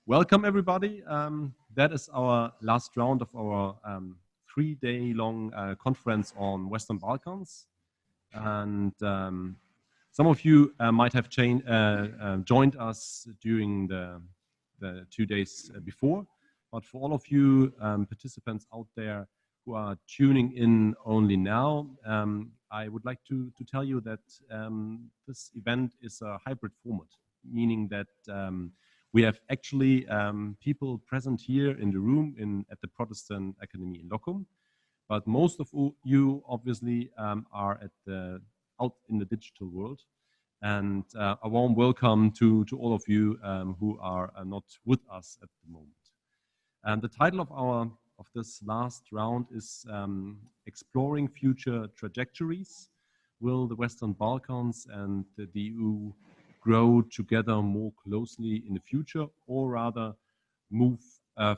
Welcome, everybody. That is our last round of our 3-day-long conference on Western Balkans. And some of you might have joined us during the 2 days before. But for all of you participants out there who are tuning in only now, I would like to tell you that this event is a hybrid format, meaning that we have actually people present here in the room at the Protestant Academy in Locum, but most of you obviously are out in the digital world. And a warm welcome to all of you who are not with us at the moment. And the title of this last round is Exploring Future Trajectories. Will the Western Balkans and the EU grow together more closely in the future, or rather move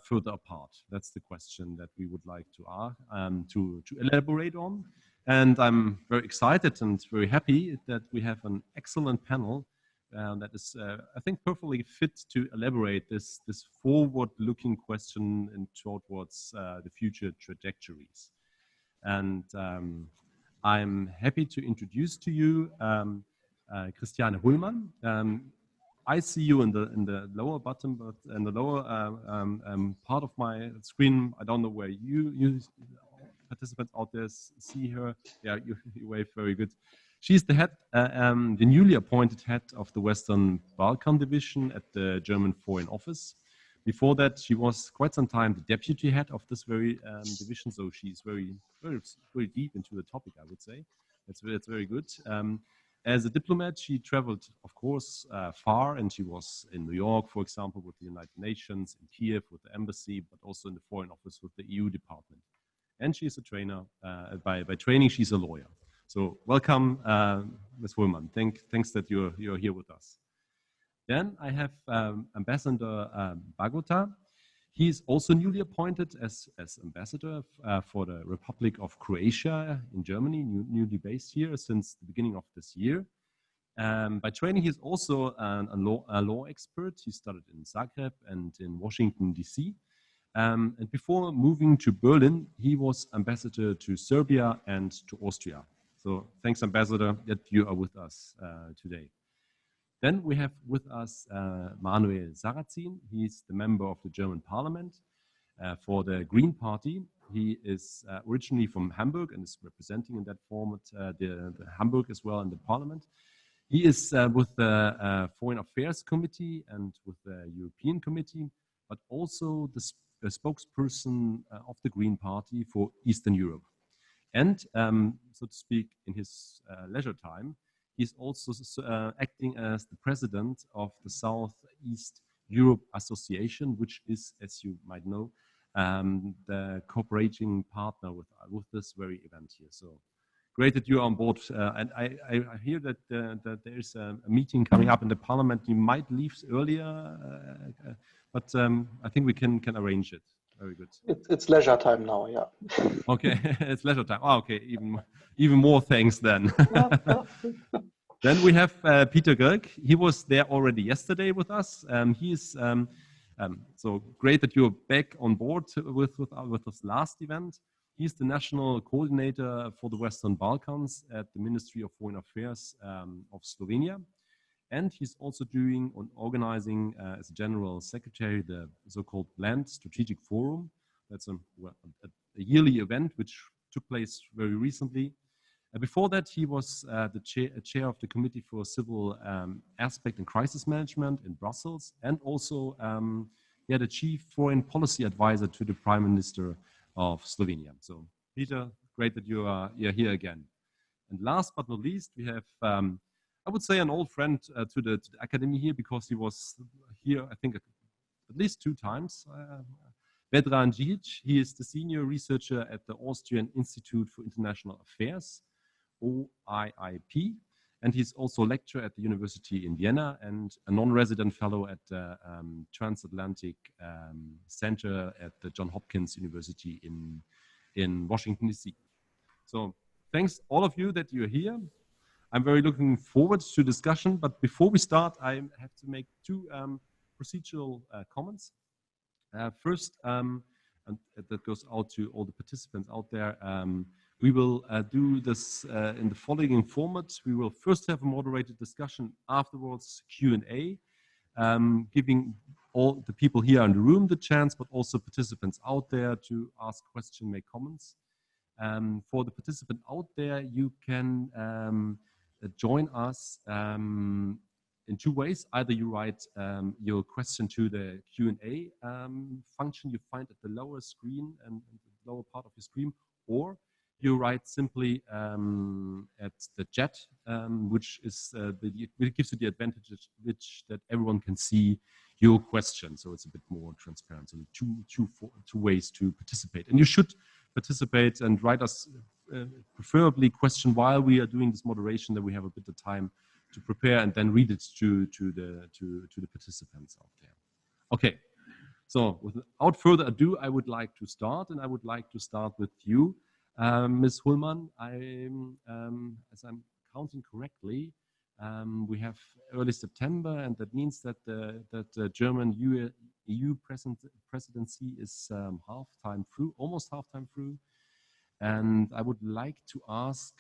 further apart? That's the question that we would like to elaborate on. And I'm very excited and very happy that we have an excellent panel that is, I think, perfectly fit to elaborate this forward-looking question and towards the future trajectories. And I'm happy to introduce to you Christiane Hullmann. I see you in the lower bottom, but in the lower part of my screen. I don't know where you participants out there see her. Yeah, you wave, very good. She's the head, the newly appointed head of the Western Balkan division at the German Foreign Office. Before that, she was quite some time the deputy head of this very division. So she's very deep into the topic, I would say. It's very good. As a diplomat, she traveled, of course, far, and she was in New York, for example, with the United Nations, in Kiev with the embassy, but also in the Foreign Office with the EU department. And she's a trainer. By training, she's a lawyer. So welcome, Ms. Hullmann. Thanks that you're here with us. Then I have Ambassador Bagota. He's also newly appointed as ambassador for the Republic of Croatia in Germany, newly based here since the beginning of this year. By training, he's also a law expert. He studied in Zagreb and in Washington, D.C. And before moving to Berlin, he was ambassador to Serbia and to Austria. So thanks, Ambassador, that you are with us today. Then we have with us Manuel Sarrazin. He's the member of the German Parliament for the Green Party. He is originally from Hamburg and is representing in that format the Hamburg as well in the Parliament. He is with the Foreign Affairs Committee and with the European Committee, but also the spokesperson of the Green Party for Eastern Europe. And, so to speak, in his leisure time, he's also acting as the president of the Southeast Europe Association, which is, as you might know, the cooperating partner with this very event here. So great that you're on board. And I hear that there is a meeting coming up in the Parliament. You might leave earlier, but I think we can arrange it. Very good. It's leisure time now, yeah. Okay, it's leisure time. Oh, okay, even more thanks then. Then we have Peter Gerg. He was there already yesterday with us. He's so great that you're back on board with this last event. He's the national coordinator for the Western Balkans at the Ministry of Foreign Affairs of Slovenia. And he's also organizing as general secretary the so-called Planned Strategic Forum. That's a yearly event which took place very recently. Before that, he was the chair of the Committee for Civil Aspect and Crisis Management in Brussels, and also the chief foreign policy advisor to the Prime Minister of Slovenia. So, Peter, great that you're here again. And last but not least, we have I would say an old friend to the academy here, because he was here, I think, at least 2 times. Vedran Djic. He is the senior researcher at the Austrian Institute for International Affairs, OIIP, and he's also a lecturer at the University in Vienna and a non-resident fellow at the Transatlantic Center at the Johns Hopkins University in Washington, D.C. So thanks all of you that you're here. I'm very looking forward to discussion, but before we start, I have to make 2 procedural comments. First, and that goes out to all the participants out there, we will do this in the following format. We will first have a moderated discussion, afterwards Q&A, giving all the people here in the room the chance, but also participants out there to ask questions, make comments. For the participant out there, you can join us in two ways. Either you write your question to the Q&A function you find at the lower screen and the lower part of your screen, or you write simply at the chat, which is which gives you the advantage that everyone can see your question, so it's a bit more transparent. So two ways to participate, and you should participate and write us preferably question while we are doing this moderation, that we have a bit of time to prepare and then read it to the participants out there. Okay, so without further ado, I would like to start, and I would like to start with you, Ms. Hullmann. As I'm counting correctly, we have early September, and that means that the German EU presidency is half-time through, almost half-time through. And I would like to ask,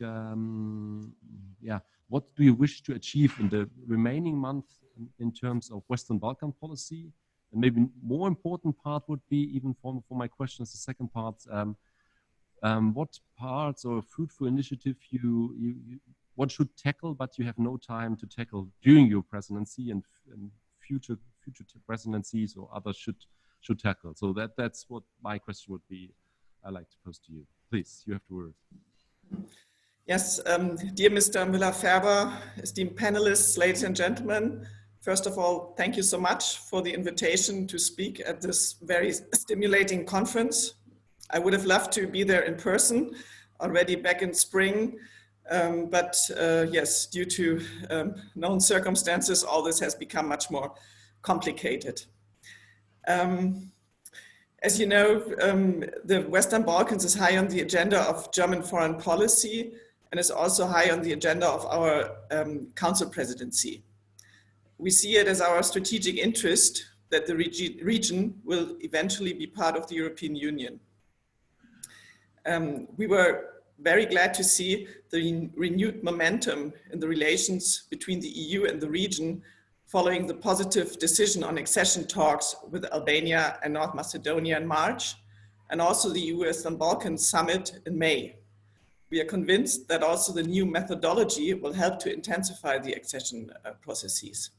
what do you wish to achieve in the remaining month in terms of Western Balkan policy? And maybe more important part would be, even for my question as the second part, what parts or fruitful initiative what should tackle, but you have no time to tackle during your presidency, and future presidencies or others should tackle. So that's what my question would be. I'd like to pose to you. Please, you have the word. Yes, dear Mr. Müller-Färber, esteemed panelists, ladies and gentlemen, first of all, thank you so much for the invitation to speak at this very stimulating conference. I would have loved to be there in person already back in spring, but yes, due to known circumstances, all this has become much more complicated. As you know, the Western Balkans is high on the agenda of German foreign policy, and is also high on the agenda of our Council presidency. We see it as our strategic interest that the region will eventually be part of the European Union. We were very glad to see the renewed momentum in the relations between the EU and the region following the positive decision on accession talks with Albania and North Macedonia in March, and also the Western Balkans Summit in May. We are convinced that also the new methodology will help to intensify the accession processes.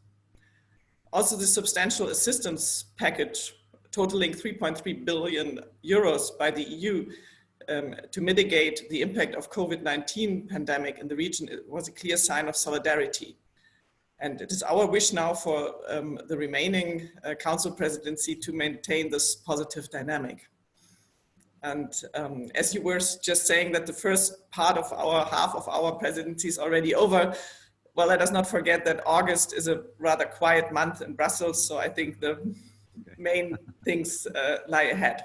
Also, the substantial assistance package totaling 3.3 billion euros by the EU to mitigate the impact of COVID-19 pandemic in the region, it was a clear sign of solidarity. And it is our wish now for the remaining Council presidency to maintain this positive dynamic. And as you were just saying that the first part of half of our presidency is already over, well, let us not forget that August is a rather quiet month in Brussels, so I think the main things lie ahead.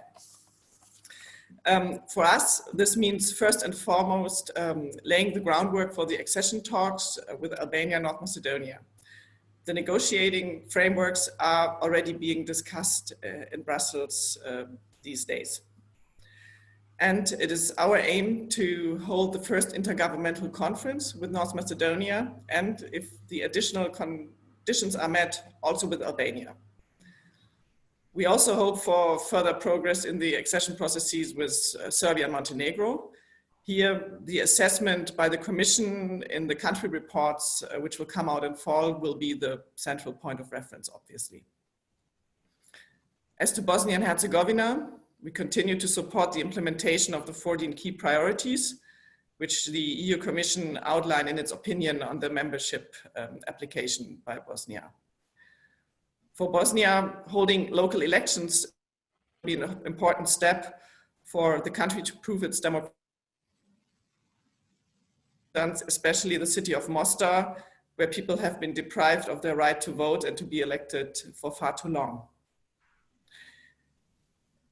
For us, this means first and foremost laying the groundwork for the accession talks with Albania and North Macedonia. The negotiating frameworks are already being discussed in Brussels these days. And it is our aim to hold the first intergovernmental conference with North Macedonia, and if the additional conditions are met, also with Albania. We also hope for further progress in the accession processes with Serbia and Montenegro. Here, the assessment by the Commission in the country reports, which will come out in fall, will be the central point of reference, obviously. As to Bosnia and Herzegovina, we continue to support the implementation of the 14 key priorities, which the EU Commission outlined in its opinion on the membership application by Bosnia. For Bosnia, holding local elections will be an important step for the country to prove its democracy, especially the city of Mostar, where people have been deprived of their right to vote and to be elected for far too long.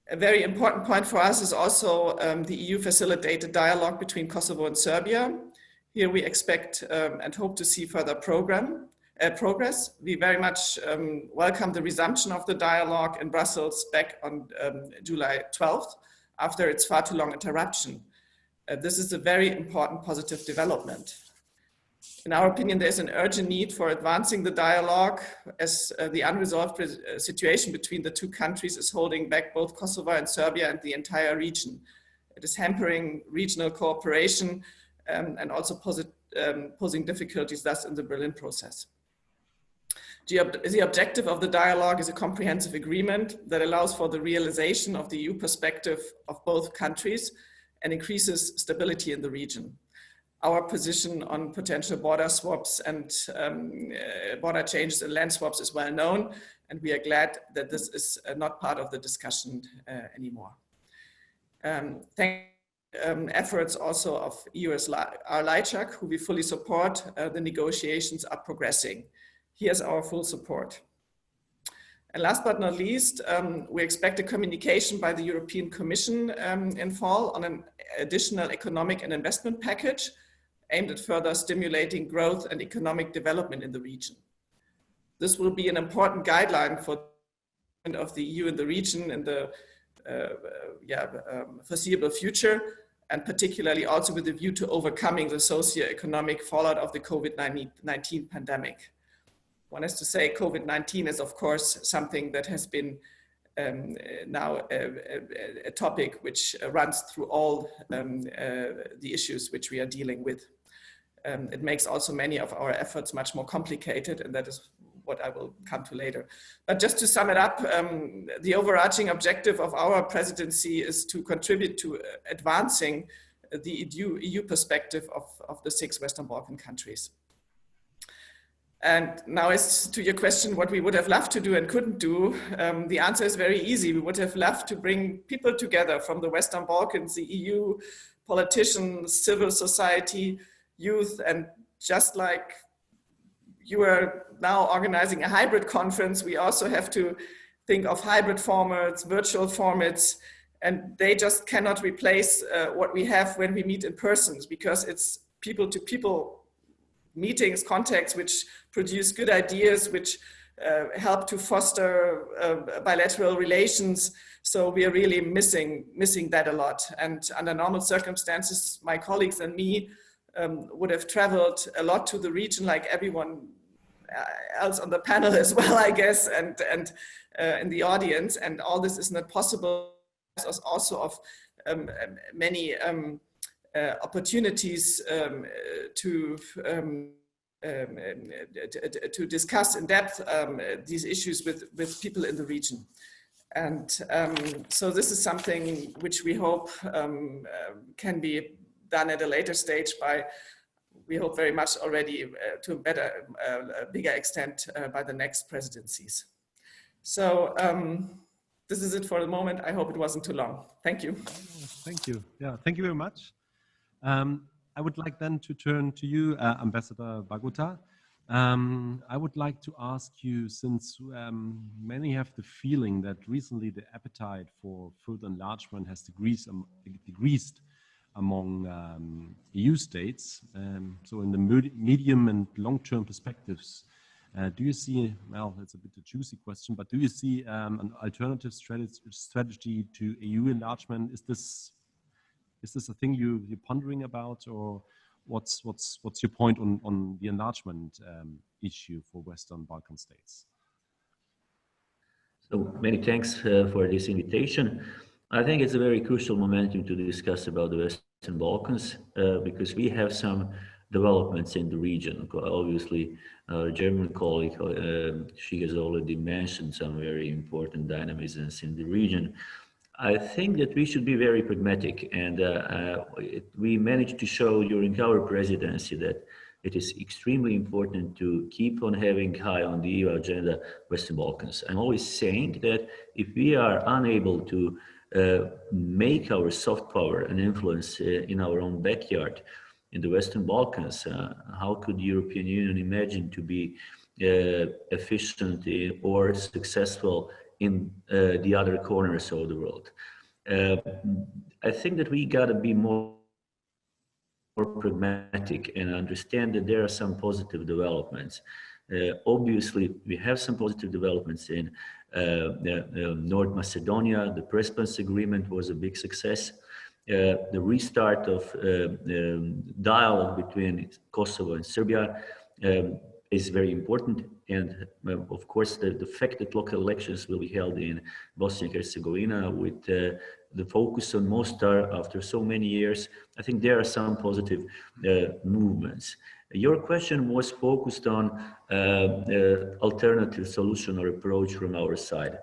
A very important point for us is also the EU facilitated dialogue between Kosovo and Serbia. Here we expect and hope to see further progress progress. We very much welcome the resumption of the dialogue in Brussels back on July 12th, after its far too long interruption. This is a very important positive development. In our opinion, there's an urgent need for advancing the dialogue, as the unresolved situation between the two countries is holding back both Kosovo and Serbia and the entire region. It is hampering regional cooperation and also posing difficulties thus in the Berlin process. The objective of the dialogue is a comprehensive agreement that allows for the realization of the EU perspective of both countries and increases stability in the region. Our position on potential border swaps and border changes and land swaps is well known, and we are glad that this is not part of the discussion anymore. Efforts also of EU's Lajčák, who we fully support, the negotiations are progressing. Here's our full support. And last but not least, we expect a communication by the European Commission in fall on an additional economic and investment package aimed at further stimulating growth and economic development in the region. This will be an important guideline for of the EU in the region in the foreseeable future, and particularly also with a view to overcoming the socio-economic fallout of the COVID-19 pandemic. One has to say COVID-19 is of course something that has been now a topic which runs through all the issues which we are dealing with. It makes also many of our efforts much more complicated, and that is what I will come to later. But just to sum it up, the overarching objective of our presidency is to contribute to advancing the EU perspective of the 6 Western Balkan countries. And now as to your question, what we would have loved to do and couldn't do, the answer is very easy. We would have loved to bring people together from the Western Balkans, the EU, politicians, civil society, youth, and just like you are now organizing a hybrid conference, we also have to think of hybrid formats, virtual formats, and they just cannot replace what we have when we meet in person, because it's people-to-people meetings, contacts, which produce good ideas, which help to foster bilateral relations. So we are really missing that a lot. And under normal circumstances, my colleagues and me would have traveled a lot to the region, like everyone else on the panel as well, I guess, and in the audience. And all this is not possible. There's also of many opportunities to discuss in depth these issues with people in the region. And so this is something which we hope can be done at a later stage by, we hope very much already to a bigger extent by the next presidencies. So this is it for the moment. I hope it wasn't too long. Thank you. Thank you. Yeah, thank you very much. I would like then to turn to you, Ambassador Baguta. I would like to ask you, since many have the feeling that recently the appetite for further enlargement has decreased among EU states. So in the medium and long-term perspectives, do you see, well, it's a bit a juicy question, but do you see an alternative strategy to EU enlargement? Is this a thing you're pondering about, or what's your point on the enlargement issue for Western Balkan states? So many thanks for this invitation. I think it's a very crucial momentum to discuss about the Western Balkans because we have some developments in the region. Obviously, our German colleague, she has already mentioned some very important dynamisms in the region. I think that we should be very pragmatic, and we managed to show during our presidency that it is extremely important to keep on having high on the EU agenda Western Balkans. I'm always saying that if we are unable to make our soft power and influence in our own backyard in the Western Balkans, how could the European Union imagine to be efficient or successful in the other corners of the world? I think that we gotta be more pragmatic and understand that there are some positive developments. Obviously, we have some positive developments in North Macedonia. The Prespas agreement was a big success. The restart of dialogue between Kosovo and Serbia is very important. And of course, the fact that local elections will be held in Bosnia and Herzegovina with the focus on Mostar after so many years, I think there are some positive movements. Your question was focused on alternative solution or approach from our side.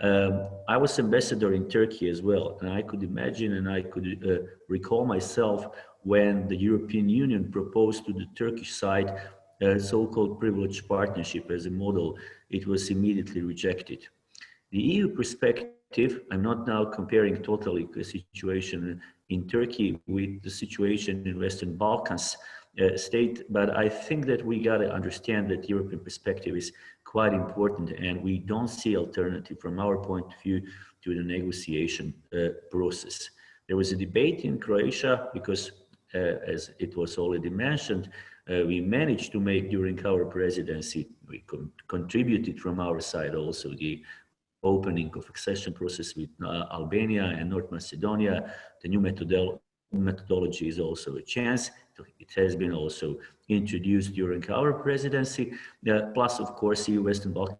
I was ambassador in Turkey as well, and I could imagine and I could recall myself when the European Union proposed to the Turkish side a so-called privileged partnership as a model. It was immediately rejected. The EU perspective, I'm not now comparing totally the situation in Turkey with the situation in Western Balkans state, but I think that we got to understand that European perspective is quite important, and we don't see alternative from our point of view to the negotiation process. There was a debate in Croatia because, as it was already mentioned, we managed to make during our presidency, we contributed from our side also the opening of accession process with Albania and North Macedonia. The new methodology is also a chance. It has been also introduced during our presidency, plus of course EU Western Balkan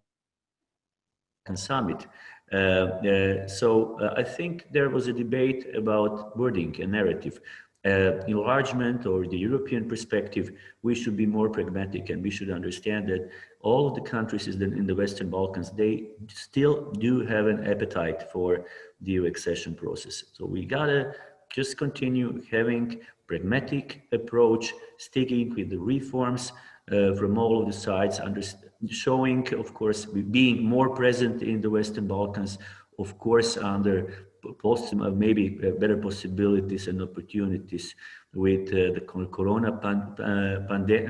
Summit. I think there was a debate about wording and narrative. Enlargement or the European perspective, we should be more pragmatic and we should understand that all of the countries in the Western Balkans, they still do have an appetite for the EU accession process. So we gotta just continue having pragmatic approach, sticking with the reforms from all of the sides, showing, of course, being more present in the Western Balkans, of course, under maybe better possibilities and opportunities with the corona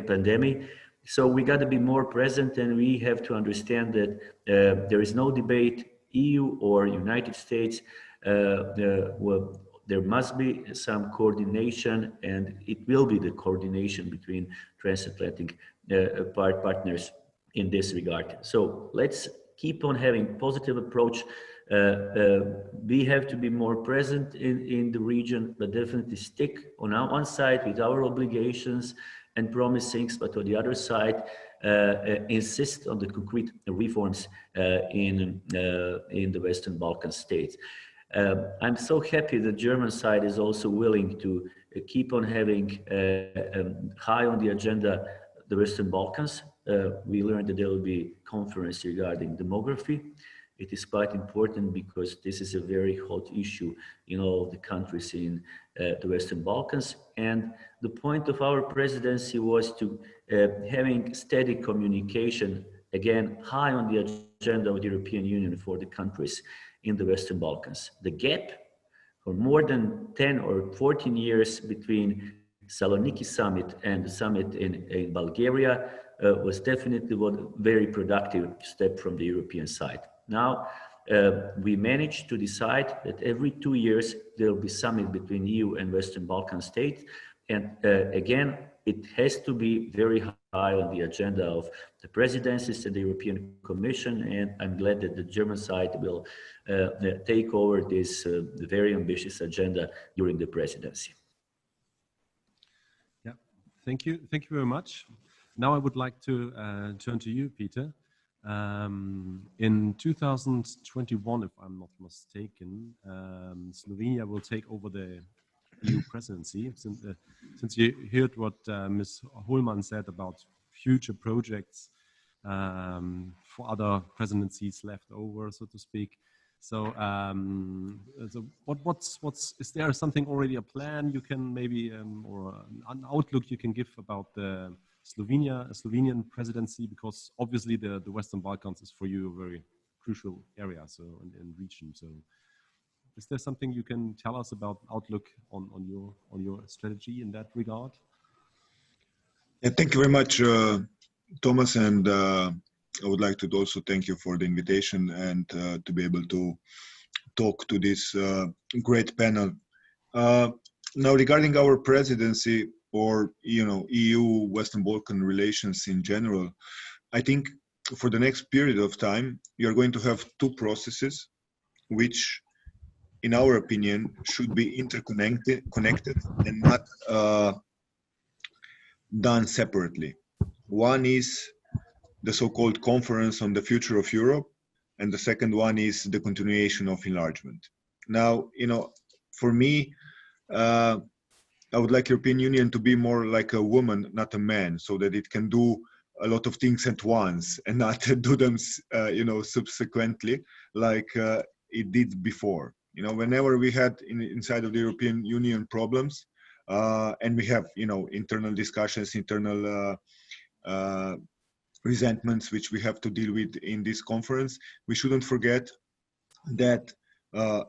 pandemic. So we got to be more present, and we have to understand that there is no debate, EU or United States. There must be some coordination, and it will be the coordination between transatlantic partners in this regard. So let's keep on having positive approach. We have to be more present in the region, but definitely stick on our one side with our obligations and promisings, but on the other side, insist on the concrete reforms in the Western Balkan states. I'm so happy the German side is also willing to keep on having high on the agenda the Western Balkans. We learned that there will be a conference regarding demography. It is quite important because this is a very hot issue in all the countries in the Western Balkans. And the point of our presidency was to having steady communication, again, high on the agenda of the European Union for the countries in the Western Balkans. The gap for more than 10 or 14 years between Saloniki summit and the summit in Bulgaria was definitely a very productive step from the European side. Now, we managed to decide that every 2 years there will be summit between EU and Western Balkan states. And again, it has to be very high on the agenda of the presidencies and the European Commission. And I'm glad that the German side will take over this very ambitious agenda during the presidency. Yeah, thank you. Thank you very much. Now I would like to turn to you, Peter. In 2021, if I'm not mistaken, Slovenia will take over the EU presidency. Since you heard what Ms. Hohlmann said about future projects for other presidencies left over, so to speak. So, is there something already a plan you can maybe, or an outlook you can give about the Slovenian presidency? Because obviously the Western Balkans is for you a very crucial area, so in region. So, is there something you can tell us about outlook on your strategy in that regard? Yeah, thank you very much, Thomas, and I would like to also thank you for the invitation and to be able to talk to this great panel. Now, regarding our presidency or EU Western Balkan relations in general, I think for the next period of time you're going to have two processes which, in our opinion, should be connected and not done separately. One is the so-called Conference on the Future of Europe, and the second one is the continuation of enlargement. Now, for me, I would like European Union to be more like a woman, not a man, so that it can do a lot of things at once and not do them, subsequently, like it did before. Whenever we had inside of the European Union problems, and we have, internal discussions, internal resentments, which we have to deal with in this conference, we shouldn't forget that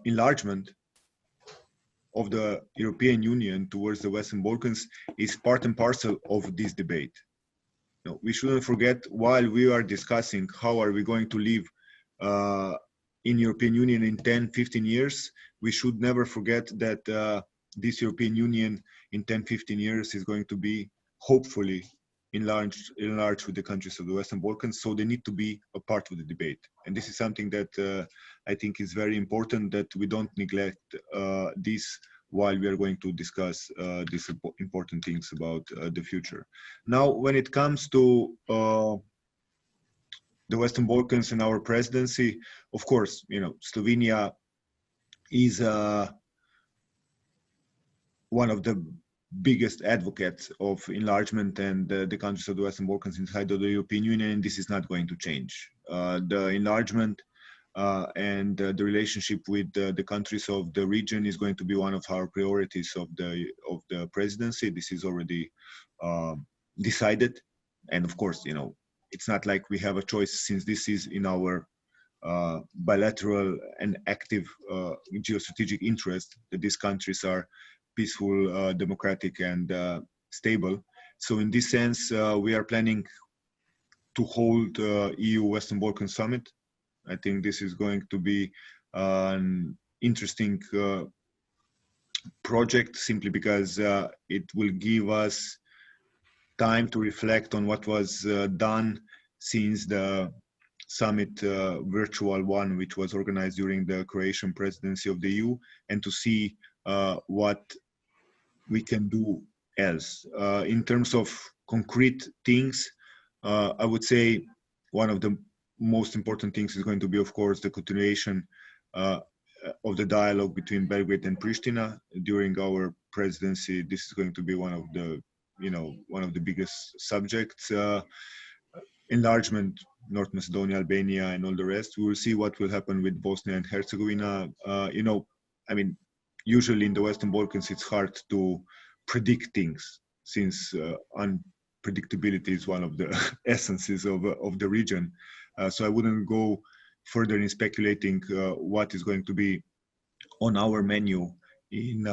enlargement of the European Union towards the Western Balkans is part and parcel of this debate. We shouldn't forget, while we are discussing how are we going to live in European Union in 10, 15 years, we should never forget that this European Union in 10, 15 years is going to be hopefully enlarged with the countries of the Western Balkans, so they need to be a part of the debate. And this is something that I think is very important, that we don't neglect this while we are going to discuss these important things about the future. Now, when it comes to the Western Balkans and our presidency, of course, Slovenia is one of the biggest advocates of enlargement and the countries of the Western Balkans inside of the European Union, and this is not going to change. The enlargement and the relationship with the countries of the region is going to be one of our priorities of the presidency. This is already decided, and of course, it's not like we have a choice, since this is in our bilateral and active geostrategic interest that these countries are peaceful, democratic, and stable. So in this sense, we are planning to hold EU Western Balkan Summit. I think this is going to be an interesting project, simply because it will give us time to reflect on what was done since the summit, virtual one, which was organized during the Croatian presidency of the EU, and to see what we can do else. In terms of concrete things, I would say one of the most important things is going to be, of course, the continuation of the dialogue between Belgrade and Pristina during our presidency. This is going to be one of the biggest subjects. Enlargement, North Macedonia, Albania, and all the rest. We will see what will happen with Bosnia and Herzegovina. Usually in the Western Balkans, it's hard to predict things, since unpredictability is one of the essences of the region. So I wouldn't go further in speculating what is going to be on our menu in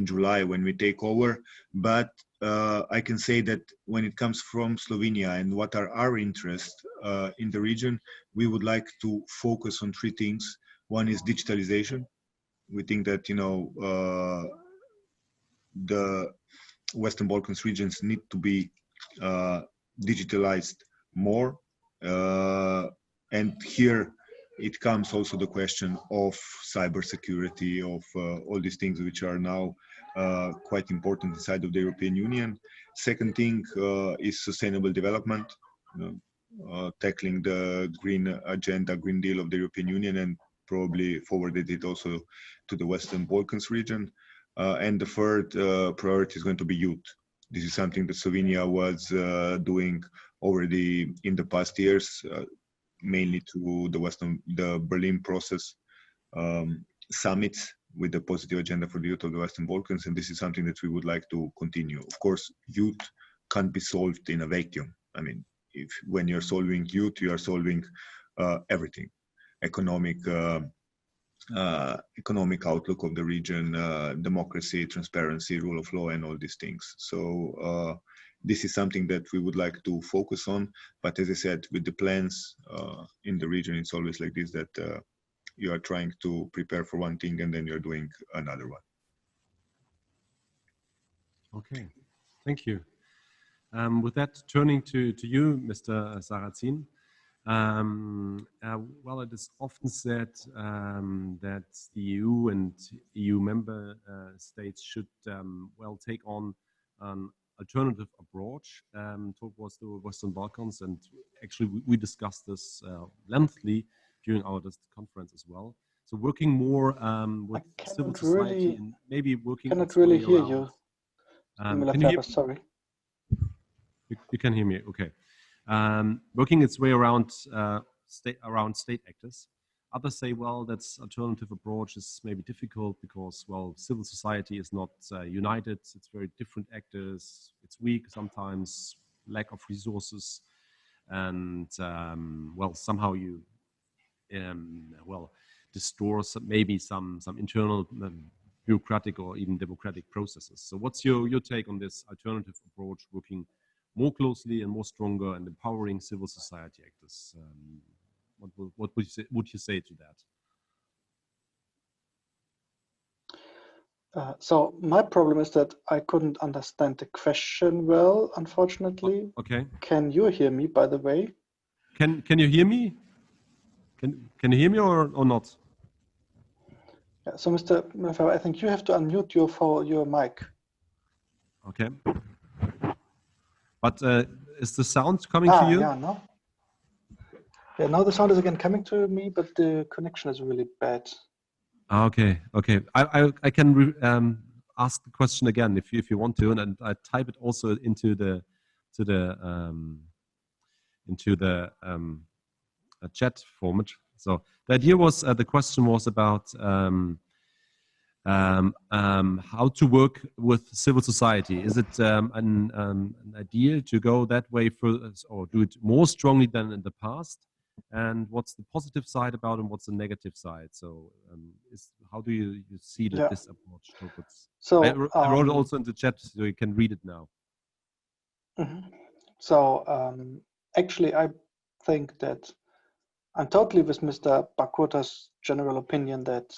July when we take over. But I can say that when it comes from Slovenia and what are our interests in the region, we would like to focus on three things. One is digitalization. We think that the Western Balkans regions need to be digitalized more, and here it comes also the question of cybersecurity, of all these things which are now quite important inside of the European Union. Second thing is sustainable development, tackling the green agenda, Green Deal of the European Union, and probably forwarded it also to the Western Balkans region. And the third priority is going to be youth. This is something that Slovenia was doing already in the past years, mainly to the Berlin process summits with the positive agenda for the youth of the Western Balkans. And this is something that we would like to continue. Of course, youth can't be solved in a vacuum. When you're solving youth, you are solving everything. Economic outlook of the region, democracy, transparency, rule of law, and all these things. So this is something that we would like to focus on. But as I said, with the plans in the region, it's always like this, that you are trying to prepare for one thing and then you're doing another one. Okay, thank you. With that, turning to you, Mr. Sarrazin. Well, it is often said that the EU and EU member states should well take on an alternative approach towards the Western Balkans, and actually we discussed this lengthily during our conference as well. So working more with civil society and maybe working cannot its really way hear around. you. Can you hear? Sorry. You can hear me, okay. Working its way around state actors. Others say, well, that's alternative approach is maybe difficult because, well, civil society is not united. It's very different actors. It's weak sometimes, lack of resources, and well, somehow you well distort maybe some internal bureaucratic or even democratic processes. So what's your take on this alternative approach, working more closely and more stronger and empowering civil society actors? What would you say to that? So my problem is that I couldn't understand the question well, unfortunately. Okay. Can you hear me, by the way? Can you hear me? Can you hear me or not? Yeah, so Mr. Meffer, I think you have to unmute your mic. Okay. But is the sound coming to you? Yeah, no. Yeah, now the sound is again coming to me, but the connection is really bad. Okay. I can ask the question again if you want to, and I type it also into the chat format. So the idea was the question was about how to work with civil society. Is it an idea to go that way or do it more strongly than in the past? And what's the positive side about it and what's the negative side? So how do you see this approach towards? So I wrote it also in the chat so you can read it now. So actually, I think that I'm totally with Mr. Bakota's general opinion that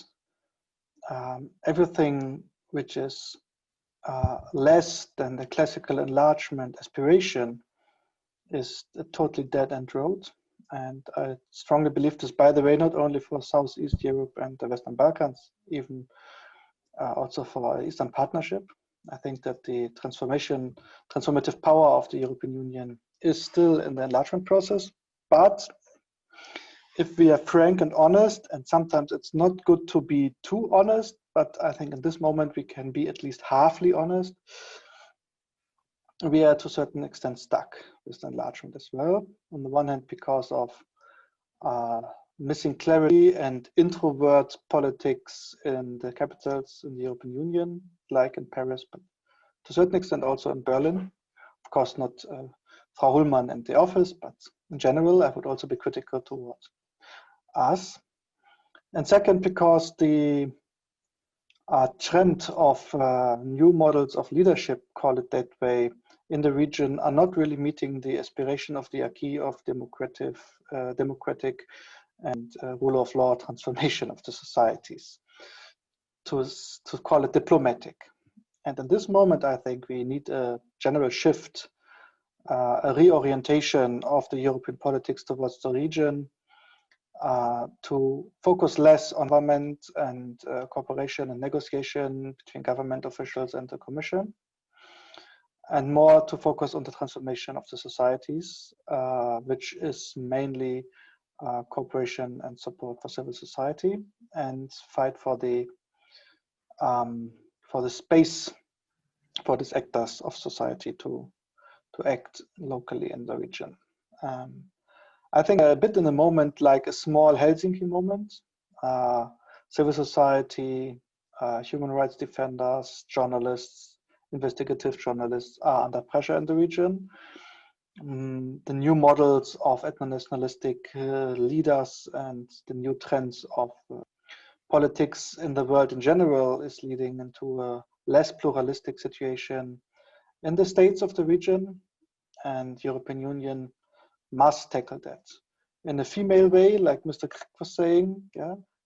everything which is less than the classical enlargement aspiration is a totally dead-end road. And I strongly believe this, by the way, not only for Southeast Europe and the Western Balkans, even also for our Eastern Partnership. I think that the transformative power of the European Union is still in the enlargement process. But if we are frank and honest, and sometimes it's not good to be too honest, but I think in this moment we can be at least halfly honest, we are to a certain extent stuck with the enlargement as well. On the one hand, because of missing clarity and introvert politics in the capitals in the European Union, like in Paris, but to a certain extent also in Berlin. Of course, not Frau Hullmann and the office, but in general, I would also be critical towards us. And second, because the trend of new models of leadership, call it that way, in the region are not really meeting the aspiration of the acquis of democratic and rule of law transformation of the societies, to call it diplomatic. And in this moment, I think we need a general shift, a reorientation of the European politics towards the region, to focus less on government and cooperation and negotiation between government officials and the Commission, and more to focus on the transformation of the societies, which is mainly cooperation and support for civil society, and fight for the space for these actors of society to act locally in the region. I think a bit in the moment like a small Helsinki moment. Civil society, human rights defenders, journalists, investigative journalists are under pressure in the region. The new models of ethno-nationalistic leaders and the new trends of politics in the world in general is leading into a less pluralistic situation in the states of the region, and European Union must tackle that in a female way, like Mr. Krieg was saying,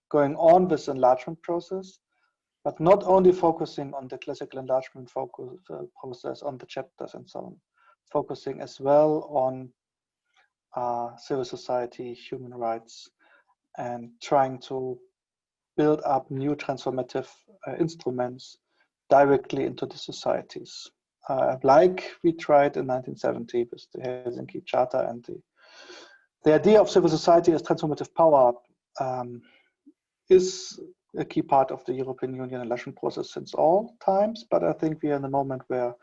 going on this enlargement process, but not only focusing on the classical enlargement process, on the chapters and so on, focusing as well on civil society, human rights, and trying to build up new transformative instruments directly into the societies. Like we tried in 1970 with the Helsinki Charter, and the idea of civil society as transformative power is a key part of the European Union enlargement process since all times, but I think we are in a moment where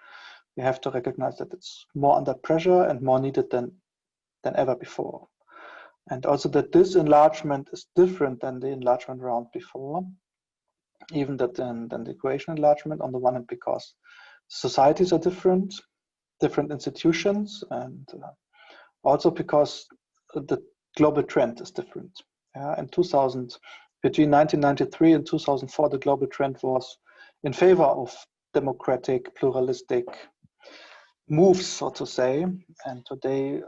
we have to recognize that it's more under pressure and more needed than ever before. And also that this enlargement is different than the enlargement round before, even than the Croatian enlargement, on the one hand because societies are different institutions, and also because the global trend is different. In 2000, between 1993 and 2004, the global trend was in favor of democratic, pluralistic moves, so to say. And today,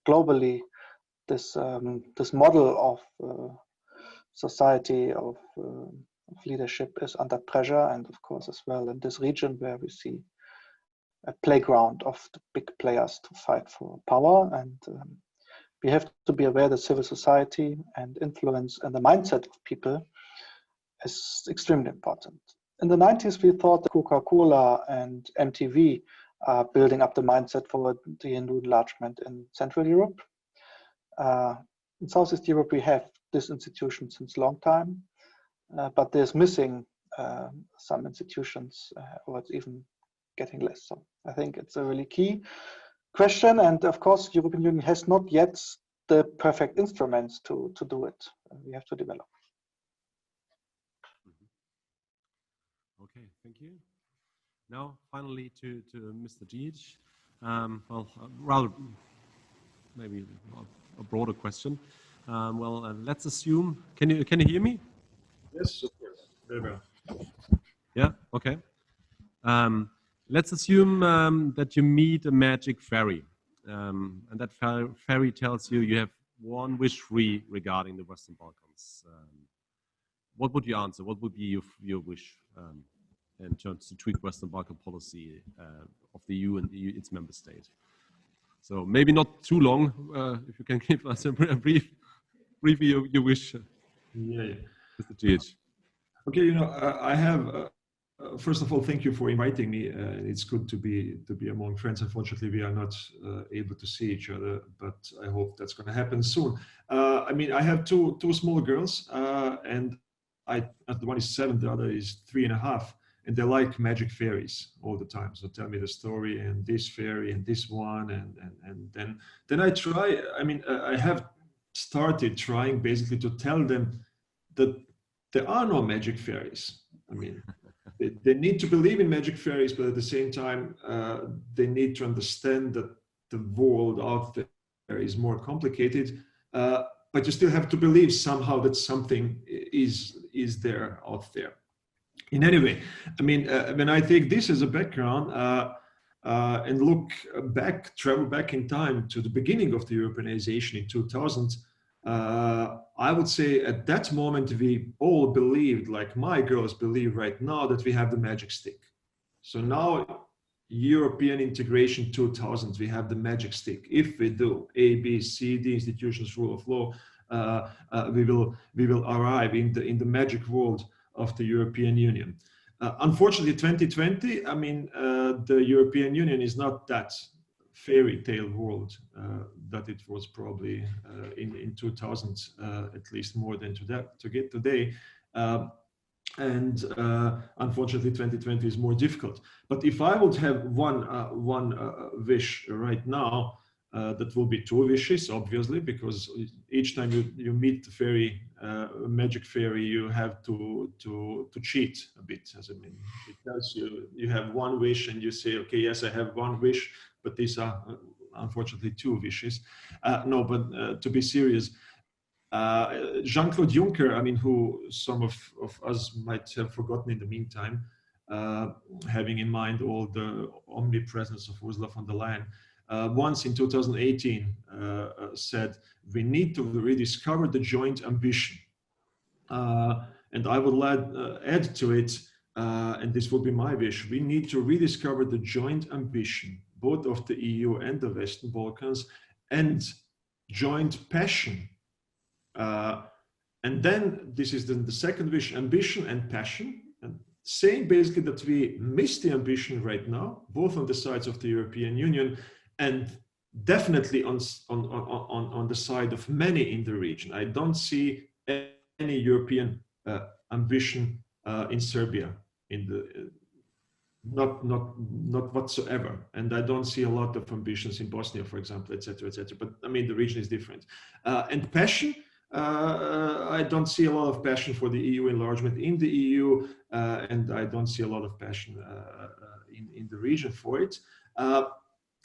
globally, this model of society, of leadership is under pressure, and of course as well in this region where we see a playground of the big players to fight for power. And we have to be aware that civil society and influence and the mindset of people is extremely important. In the 90s, we thought that Coca-Cola and MTV are building up the mindset for the new enlargement in Central Europe. In Southeast Europe, we have this institution since a long time, but there's missing some institutions, or it's even getting less. So I think it's a really key question, and of course, the European Union has not yet the perfect instruments to do it. We have to develop. Okay, thank you. Now, finally, to Mr. Dzic. Well, rather maybe a broader question. Let's assume. Can you hear me? Yes, of course. Very well. Yeah. Okay. Let's assume that you meet a magic fairy, and that fairy tells you have one wish free regarding the Western Balkans. What would you answer? What would be your wish in terms to tweak Western Balkan policy of the EU and its member state? So maybe not too long. If you can give us a brief your wish, Yeah. Mr. Dzic. Okay, I have. First of all, thank you for inviting me. It's good to be among friends. Unfortunately, we are not able to see each other, but I hope that's going to happen soon. I mean, I have two small girls, and the one is 7, the other is 3.5, and they like magic fairies all the time. So tell me the story and this fairy and this one, and then I try. I mean, I have started trying basically to tell them that there are no magic fairies. I mean, they need to believe in magic fairies, but at the same time, they need to understand that the world out there is more complicated. But you still have to believe somehow that something is there out there. In any way, I mean, when I take this as a background and travel back in time to the beginning of the Europeanization in 2000. I would say at that moment we all believed, like my girls believe right now, that we have the magic stick. So now European integration 2000, we have the magic stick. If we do A, B, C, D institutions, rule of law, we will arrive in the magic world of the European Union. Unfortunately, 2020, I mean, the European Union is not that fairy tale world that it was probably in 2000, at least more than to get today. And unfortunately, 2020 is more difficult. But if I would have one wish right now, that will be 2 wishes, obviously, because each time you meet the fairy, magic fairy, you have to cheat a bit. As I mean, it tells you have 1 wish, and you say, okay, yes, I have 1 wish, but these are unfortunately 2 wishes. No, but to be serious, Jean-Claude Juncker, I mean, who some of us might have forgotten in the meantime, having in mind all the omnipresence of Ursula von der Leyen, once in 2018 said, we need to rediscover the joint ambition. And I would add to it, and this will be my wish, we need to rediscover the joint ambition, both of the EU and the Western Balkans, and joint passion. And then this is then the second wish, ambition and passion. And saying basically that we miss the ambition right now, both on the sides of the European Union and definitely on the side of many in the region. I don't see any European ambition in Serbia, in the not whatsoever, and I don't see a lot of ambitions in Bosnia, for example, etc., etc. But I mean, the region is different. And passion, I don't see a lot of passion for the EU enlargement in the EU, and I don't see a lot of passion in the region for it.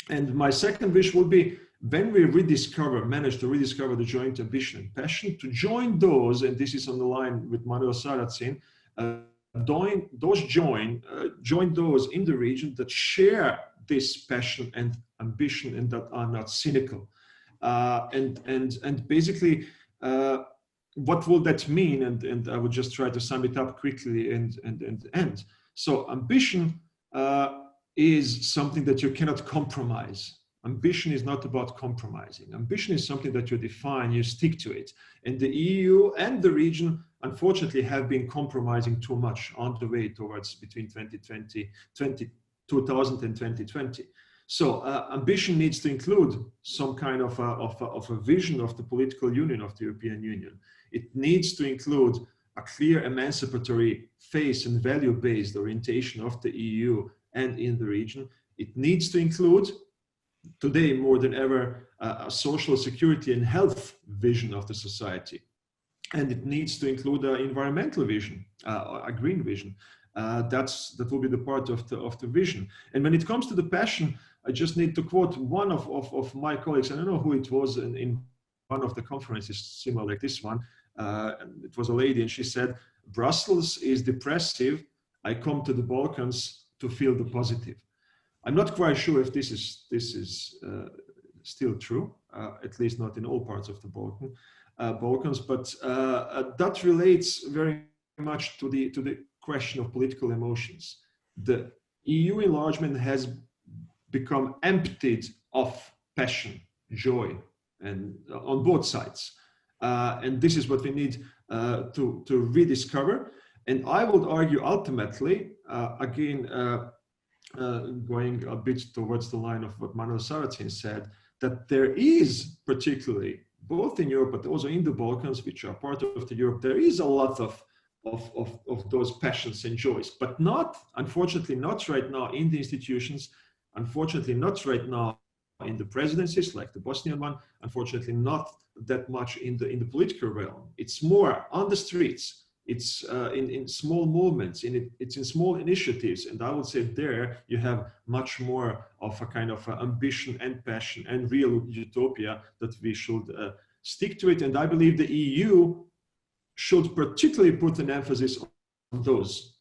And my second wish would be, when we manage to rediscover the joint ambition and passion, to join those, and this is on the line with Manuel Saracin, join those in the region that share this passion and ambition and that are not cynical. And basically, what will that mean? And I would just try to sum it up quickly and end. So ambition is something that you cannot compromise. Ambition is not about compromising. Ambition is something that you define, you stick to it. And the EU and the region, unfortunately, have been compromising too much on the way towards between 2000 and 2020. So ambition needs to include some kind of a vision of the political union of the European Union. It needs to include a clear emancipatory face and value-based orientation of the EU and in the region. It needs to include, today more than ever, a social security and health vision of the society. And it needs to include an environmental vision, a green vision. That will be the part of the vision. And when it comes to the passion, I just need to quote one of my colleagues. I don't know who it was in one of the conferences, similar like this one. It was a lady, and she said, "Brussels is depressive. I come to the Balkans to feel the positive." I'm not quite sure if this is still true, at least not in all parts of the Balkans, but that relates very much to the question of political emotions. The EU enlargement has become emptied of passion, joy, and on both sides. And this is what we need to rediscover. And I would argue ultimately, again, going a bit towards the line of what Manuel Saracin said, that there is particularly, both in Europe, but also in the Balkans, which are part of the Europe, there is a lot of those passions and joys, but not, unfortunately, not right now in the institutions, unfortunately, not right now in the presidencies, like the Bosnian one, unfortunately, not that much in the political realm. It's more on the streets. It's in small movements, it's in small initiatives. And I would say there you have much more of a kind of ambition and passion and real utopia that we should stick to it. And I believe the EU should particularly put an emphasis on those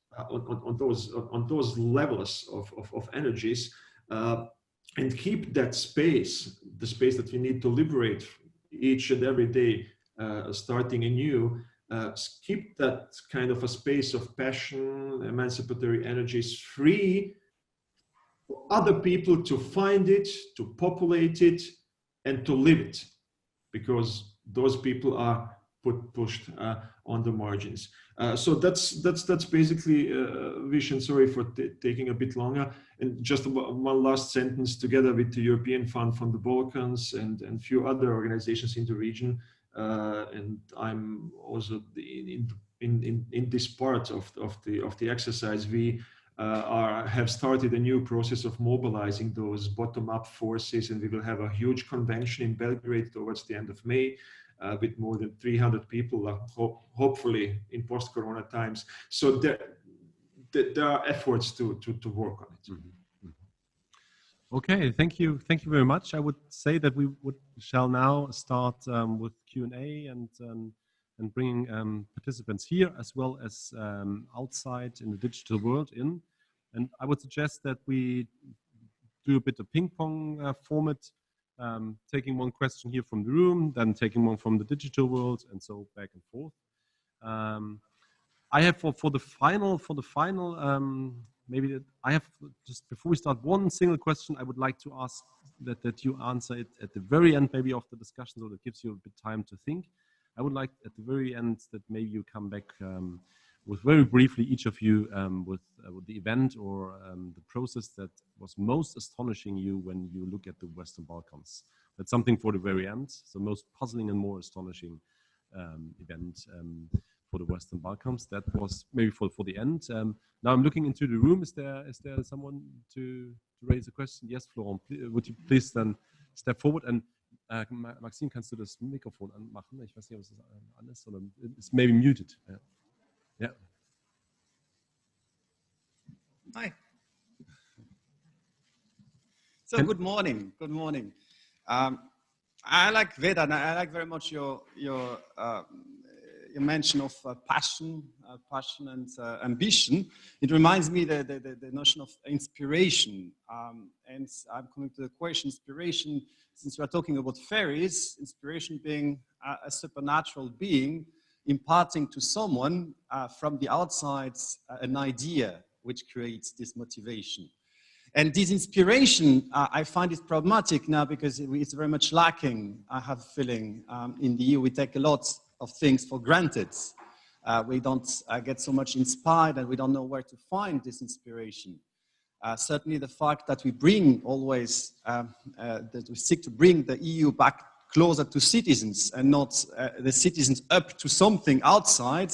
levels of energies and keep that space, the space that we need to liberate each and every day, starting anew. Keep that kind of a space of passion, emancipatory energies free for other people to find it, to populate it, and to live it, because those people are pushed on the margins. So that's basically vision. Sorry for taking a bit longer. And just one last sentence. Together with the European Fund from the Balkans and a few other organizations in the region, and I'm also in this part of the exercise. We have started a new process of mobilizing those bottom-up forces, and we will have a huge convention in Belgrade towards the end of May with more than 300 people, hopefully in post-corona times. So there are efforts to work on it. Mm-hmm. Okay, thank you very much. I would say that we shall now start with Q&A and bringing participants here as well as outside in the digital world in. And I would suggest that we do a bit of ping pong format, taking one question here from the room, then taking one from the digital world, and so back and forth. I have for the final maybe I have just before we start one single question I would like to ask that you answer it at the very end maybe of the discussion, so that gives you a bit time to think. I would like at the very end that maybe you come back with very briefly each of you with the event or the process that was most astonishing you when you look at the Western Balkans. That's something for the very end. So most puzzling and more astonishing event for the Western Balkans. That was maybe for the end. Now I'm looking into the room. Is there someone to raise a question? Yes, Florent, would you please then step forward? And Maxine, kannst du das Mikrofon anmachen? Ich weiß nicht, ob es an ist, oder it's maybe muted. Yeah. Hi. So good morning. Good morning. I like Vedan. I like very much your mention of passion and ambition. It reminds me the notion of inspiration. And I'm coming to the question inspiration. Since we are talking about fairies, inspiration being a supernatural being imparting to someone from the outside an idea which creates this motivation. And this inspiration, I find it problematic now because it's very much lacking, I have a feeling, in the EU. We take a lot of things for granted. We don't get so much inspired and we don't know where to find this inspiration. Certainly the fact that we bring always, that we seek to bring the EU back closer to citizens and not the citizens up to something outside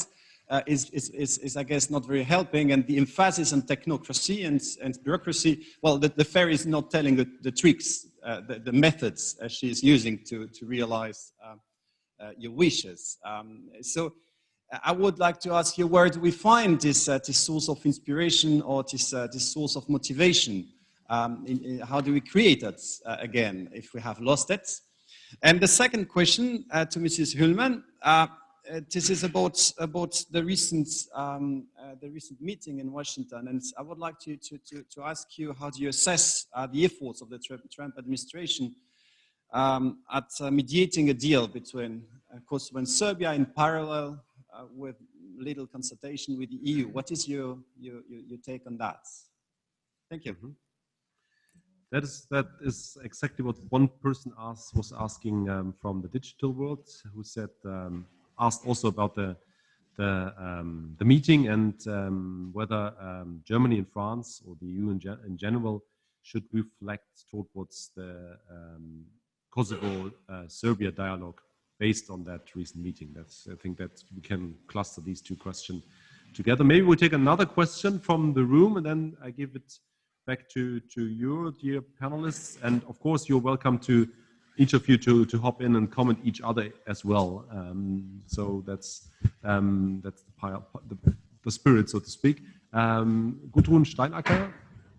is I guess, not very helping. And the emphasis on technocracy and bureaucracy, well, the fairy is not telling the tricks, the methods she is using to realize your wishes. So I would like to ask you, where do we find this source of inspiration or this source of motivation? How do we create it again if we have lost it? And the second question to Mrs. Hüllmann, this is about the recent meeting in Washington, and I would like to ask you, how do you assess the efforts of the Trump administration at mediating a deal between Kosovo and Serbia in parallel with little consultation with the EU? What is your take on that? Thank you. Mm-hmm. That is exactly what one person was asking from the digital world, who said asked also about the meeting and whether Germany and France or the EU in general should reflect towards the Kosovo-Serbia dialogue based on that recent meeting. I think that we can cluster these two questions together. Maybe we'll take another question from the room and then I give it back to you, dear panelists. And of course, you're welcome to each of you to hop in and comment each other as well. So that's the spirit, so to speak. Gudrun Steinacker,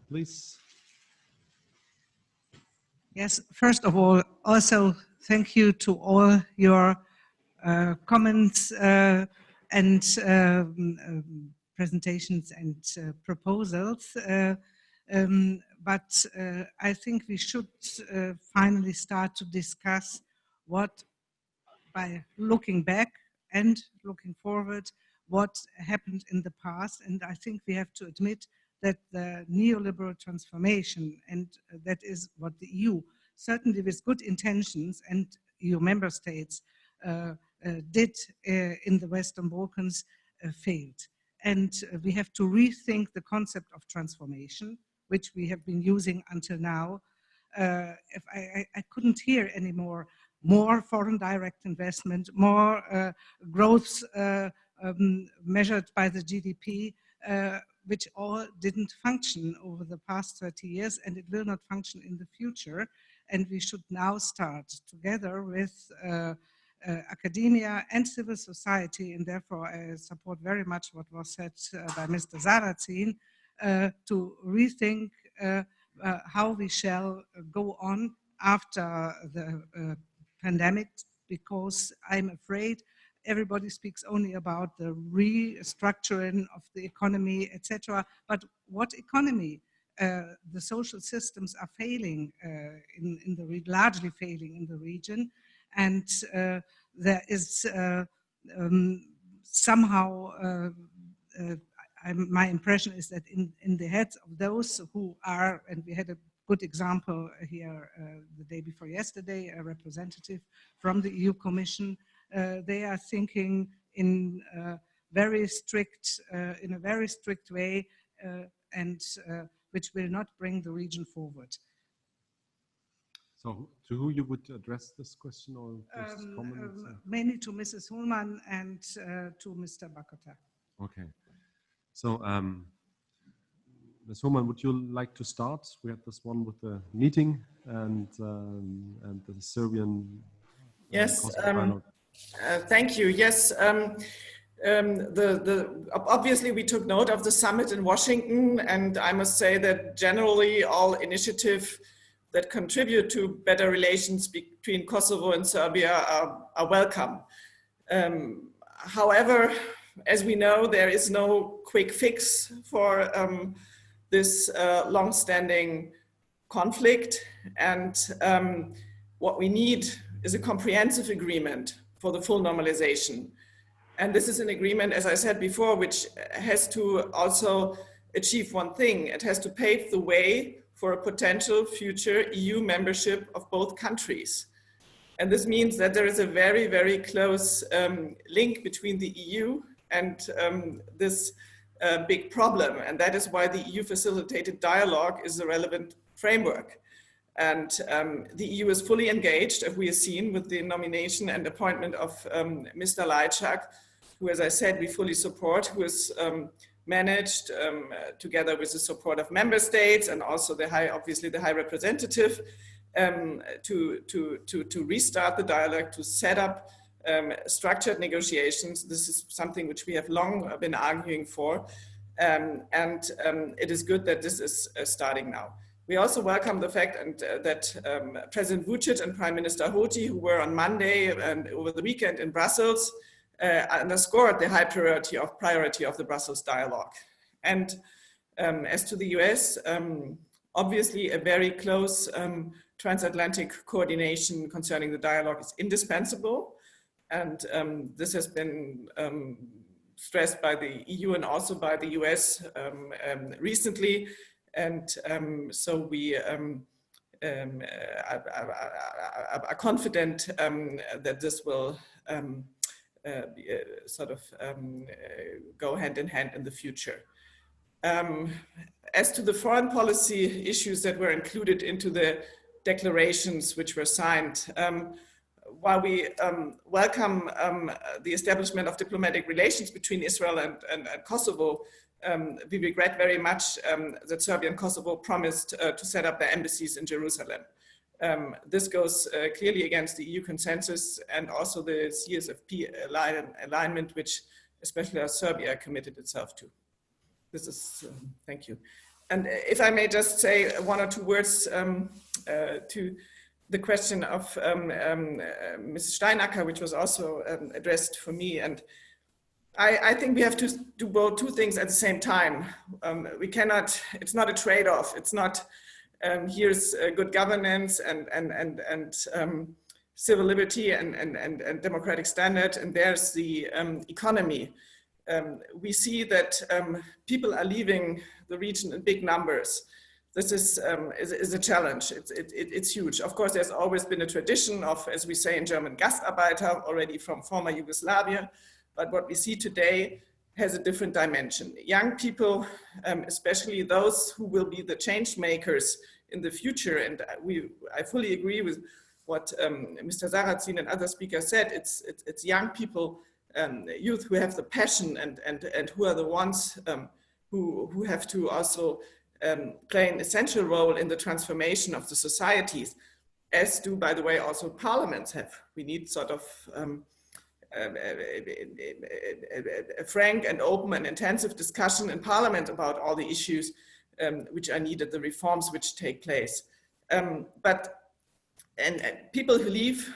please. Yes, first of all, also thank you to all your comments and presentations and proposals. But I think we should finally start to discuss what, by looking back and looking forward, what happened in the past. And I think we have to admit that the neoliberal transformation, and that is what the EU, certainly with good intentions, and EU member states did in the Western Balkans, failed. And we have to rethink the concept of transformation, which we have been using until now. If I couldn't hear anymore more foreign direct investment, more growth measured by the GDP, which all didn't function over the past 30 years, and it will not function in the future. And we should now start together with academia and civil society, and therefore I support very much what was said by Mr. Sarrazin, to rethink how we shall go on after the pandemic, because I'm afraid everybody speaks only about the restructuring of the economy, etc. But what economy? The social systems are failing largely failing in the region, and there is somehow my impression is that in the heads of those who are, and we had a good example here the day before yesterday, a representative from the EU Commission, they are thinking in a very strict way, and which will not bring the region forward. So, to who you would address this question or this comment? Mainly to Mrs. Hullman and to Mr. Bakota. Okay. So, Ms. Hullman, would you like to start? We had this one with the meeting and the Serbian. Yes. Thank you. Yes. Obviously, we took note of the summit in Washington, and I must say that generally all initiatives that contribute to better relations between Kosovo and Serbia are welcome. However, as we know, there is no quick fix for this long-standing conflict, and what we need is a comprehensive agreement for the full normalization. And this is an agreement, as I said before, which has to also achieve one thing. It has to pave the way for a potential future EU membership of both countries. And this means that there is a very, very close link between the EU and this big problem. And that is why the EU facilitated dialogue is a relevant framework. And the EU is fully engaged, as we have seen, with the nomination and appointment of Mr. Lajčák, who, as I said, we fully support, who is managed together with the support of member states and also obviously the High Representative to restart the dialogue, to set up structured negotiations. This is something which we have long been arguing for, and it is good that this is starting now. We also welcome the fact that President Vučić and Prime Minister Hoti, who were on Monday and over the weekend in Brussels, underscored the high priority of the Brussels dialogue. And as to the US, obviously a very close transatlantic coordination concerning the dialogue is indispensable. And this has been stressed by the EU and also by the US recently. And so we are confident that this will go hand in hand in the future. As to the foreign policy issues that were included into the declarations which were signed, while we welcome the establishment of diplomatic relations between Israel and Kosovo, we regret very much that Serbia and Kosovo promised to set up their embassies in Jerusalem. This goes clearly against the EU consensus and also the CSFP alignment, which especially Serbia committed itself to. This is, thank you. And if I may just say one or two words to the question of Ms. Steinacker, which was also addressed for me. And I think we have to do both two things at the same time. We cannot, it's not a trade-off. It's not, here's good governance and civil liberty and democratic standard, and there's the economy. We see that people are leaving the region in big numbers. This is a challenge. It's huge. Of course, there's always been a tradition of, as we say in German, Gastarbeiter, already from former Yugoslavia. But what we see today has a different dimension. Young people, especially those who will be the change makers in the future, and I fully agree with what Mr. Sarrazin and other speakers said. It's young people, youth who have the passion and who are the ones who have to also play an essential role in the transformation of the societies, as do, by the way, also parliaments have. We need sort of a frank and open and intensive discussion in Parliament about all the issues which are needed, the reforms which take place. But people who leave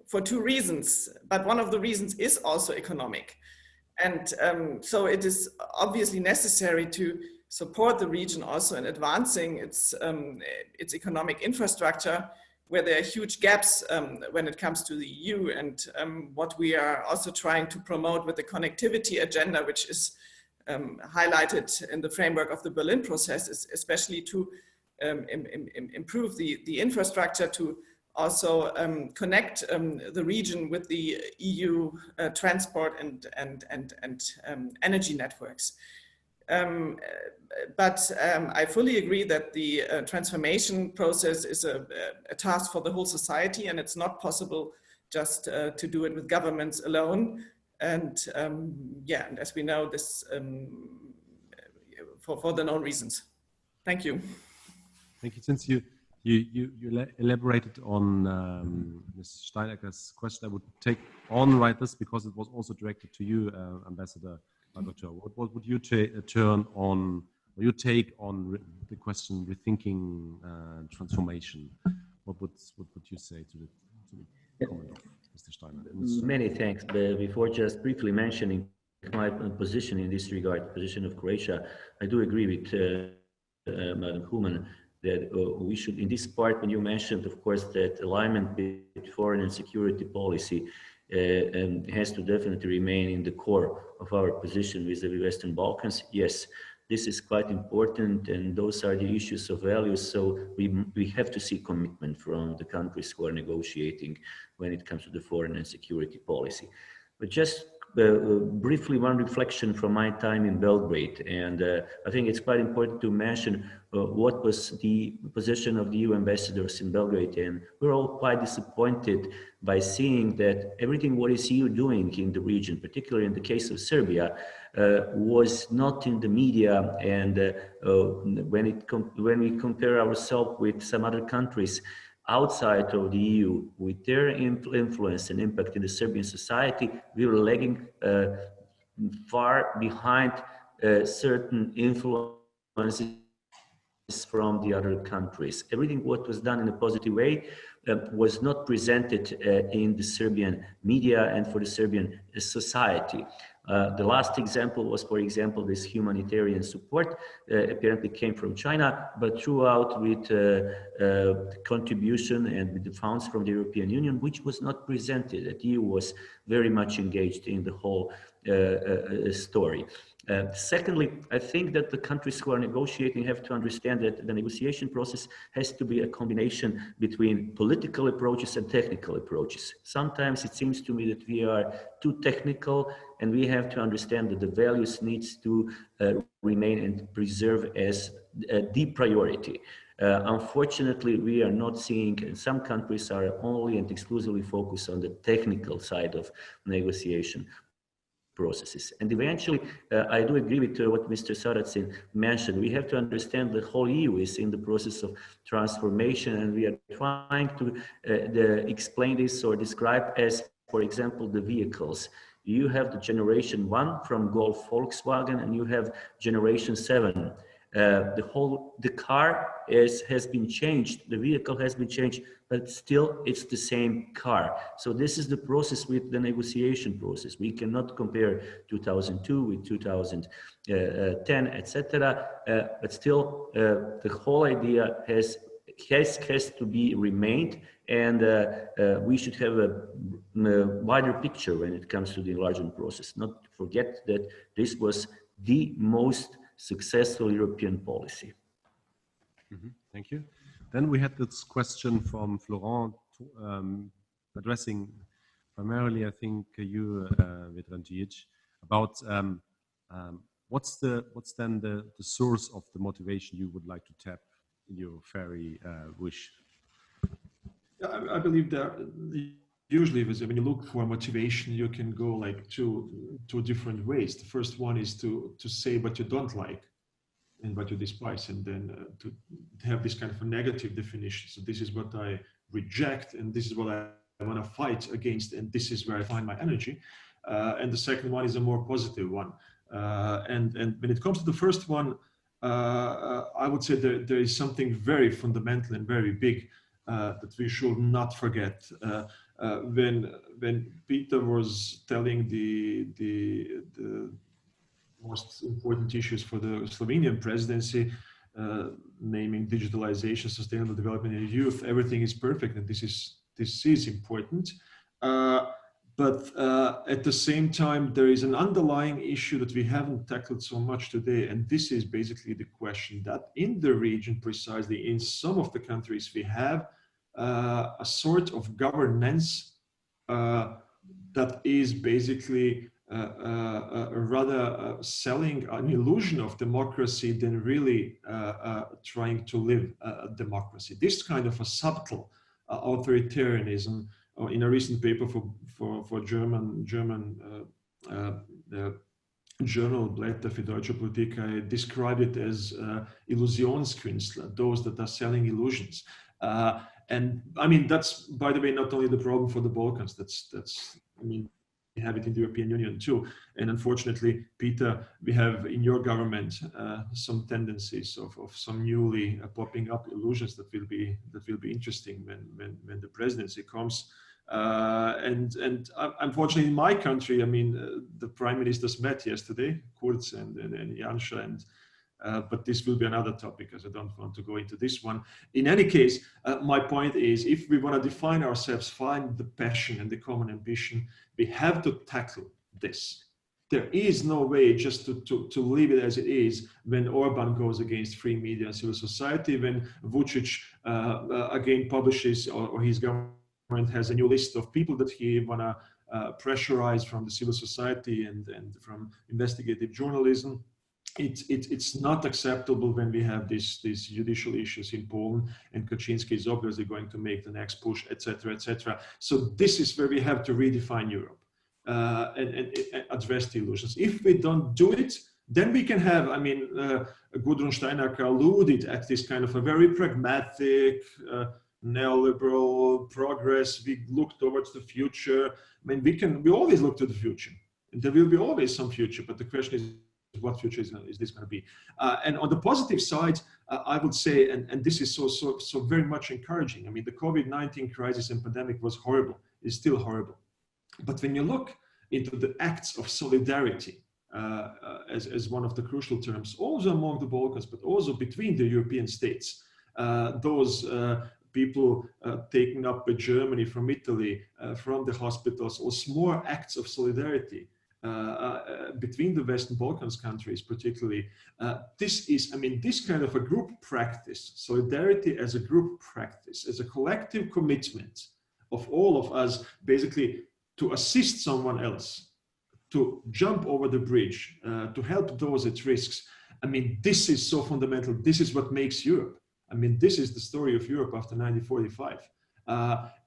for two reasons, but one of the reasons is also economic. And so it is obviously necessary to support the region also in advancing its economic infrastructure, where there are huge gaps when it comes to the EU, and what we are also trying to promote with the connectivity agenda, which is highlighted in the framework of the Berlin process, is especially to improve the infrastructure, to also connect the region with the EU transport and energy networks. But I fully agree that the transformation process is a task for the whole society, and it's not possible just to do it with governments alone. And yeah, and as we know, this for the known reasons. Thank you. Thank you. Since you elaborated on Ms. Steinecker's question, I would take on right this because it was also directed to you, Ambassador Balkans. What would you turn on, or you take on the question rethinking transformation? What would you say to the comment of Mr. Steiner? Many thanks. Before just briefly mentioning my position in this regard, position of Croatia, I do agree with Madam Human that we should, in this part, when you mentioned, of course, that alignment with foreign and security policy has to definitely remain in the core of our position vis-a-vis Western Balkans. Yes, this is quite important, and those are the issues of values. So we have to see commitment from the countries who are negotiating when it comes to the foreign and security policy. But just briefly, one reflection from my time in Belgrade, and I think it's quite important to mention what was the position of the EU ambassadors in Belgrade, and we're all quite disappointed by seeing that everything what is EU doing in the region, particularly in the case of Serbia, was not in the media, and when we compare ourselves with some other countries outside of the EU, with their influence and impact in the Serbian society, we were lagging far behind certain influences from the other countries. Everything what was done in a positive way was not presented in the Serbian media and for the Serbian society. The last example was, for example, this humanitarian support apparently came from China, but throughout with the contribution and with the funds from the European Union, which was not presented. The EU was very much engaged in the whole story. Secondly, I think that the countries who are negotiating have to understand that the negotiation process has to be a combination between political approaches and technical approaches. Sometimes it seems to me that we are too technical, and we have to understand that the values needs to remain and preserve as the priority. Unfortunately, we are not seeing, and some countries are only and exclusively focused on the technical side of negotiation processes. And eventually, I do agree with what Mr. Saracin mentioned. We have to understand the whole EU is in the process of transformation, and we are trying to explain this or describe as, for example, the vehicles. You have the generation 1 from Golf Volkswagen, and you have generation 7. The car has been changed, the vehicle has been changed, but still it's the same car. So this is the process with the negotiation process. We cannot compare 2002 with 2010, etc. But still, the whole idea has to be remained, and we should have a wider picture when it comes to the enlargement process. Not to forget that this was the most successful European policy. Mm-hmm. Thank you. Then we had this question from Florent addressing primarily, I think, you, Vedran Djic, about what's then the source of the motivation you would like to tap in your very wish? I believe that usually when you look for motivation, you can go like two different ways. The first one is to say what you don't like and what you despise, and then to have this kind of a negative definition. So this is what I reject, and this is what I want to fight against, and this is where I find my energy. And the second one is a more positive one. And when it comes to the first one, I would say there is something very fundamental and very big that we should not forget. When Peter was telling the most important issues for the Slovenian presidency, naming digitalization, sustainable development, and youth, everything is perfect, and this is important. But at the same time, there is an underlying issue that we haven't tackled so much today. And this is basically the question that in the region, precisely in some of the countries, we have a sort of governance that is basically rather selling an illusion of democracy than really trying to live democracy. This kind of a subtle authoritarianism. In a recent paper for German journal Blätter für deutsche Politik, I described it as Illusionskünstler, those that are selling illusions. And I mean, that's, by the way, not only the problem for the Balkans, I mean, we have it in the European Union too. And unfortunately, Peter, we have in your government some tendencies of some newly popping up illusions that will be interesting when the presidency comes. And unfortunately, in my country, I mean, the prime ministers met yesterday, Kurz and Janša, and but this will be another topic, as I don't want to go into this one. In any case, my point is, if we want to define ourselves, find the passion and the common ambition, we have to tackle this. There is no way just to leave it as it is when Orban goes against free media and civil society, when Vučić again publishes, or his government has a new list of people that he want to pressurize from the civil society and from investigative journalism. It's not acceptable when we have these judicial issues in Poland, and Kaczynski is obviously going to make the next push, etc., etc. So this is where we have to redefine Europe and address the illusions. If we don't do it, then we can have, I mean, Gudrun Steinacker alluded at this kind of a very pragmatic, neoliberal progress. We look towards the future. I mean, we always look to the future, and there will be always some future, but the question is, what future is this going to be? And on the positive side, I would say, and this is so very much encouraging. I mean, the COVID-19 crisis and pandemic was horrible, is still horrible. But when you look into the acts of solidarity as one of the crucial terms, also among the Balkans, but also between the European states, those people taken up by Germany from Italy, from the hospitals, or more acts of solidarity between the Western Balkans countries, particularly. This is, I mean, this kind of a group practice, solidarity as a group practice, as a collective commitment of all of us, basically to assist someone else, to jump over the bridge, to help those at risks. I mean, this is so fundamental. This is what makes Europe. I mean, this is the story of Europe after 1945.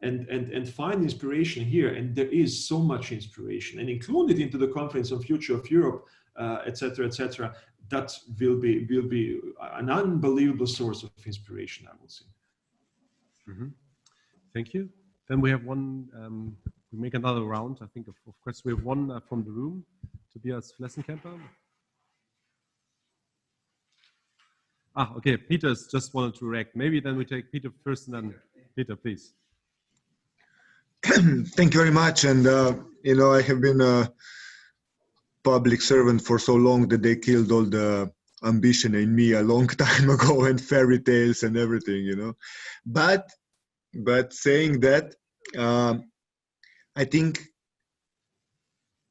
And find inspiration here, and there is so much inspiration, and included into the Conference on Future of Europe, etc., etc. That will be an unbelievable source of inspiration, I would say. Mm-hmm. Thank you. Then we have one. We make another round. I think, of course, we have one from the room. Tobias Flessenkämper. Okay. Peter's just wanted to react. Maybe then we take Peter first, and then Peter, please. Thank you very much. And, you know, I have been a public servant for so long that they killed all the ambition in me a long time ago, and fairy tales and everything, you know. But saying that, I think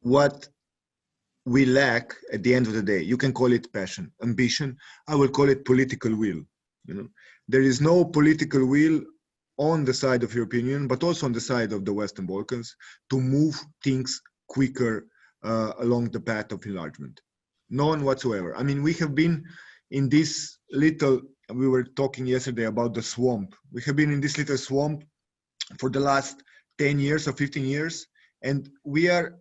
what we lack at the end of the day, you can call it passion, ambition, I will call it political will. You know, there is no political will on the side of European Union, but also on the side of the Western Balkans, to move things quicker along the path of enlargement. None whatsoever. I mean, we have been in this little, we were talking yesterday about the swamp. We have been in this little swamp for the last 10 years or 15 years, and we are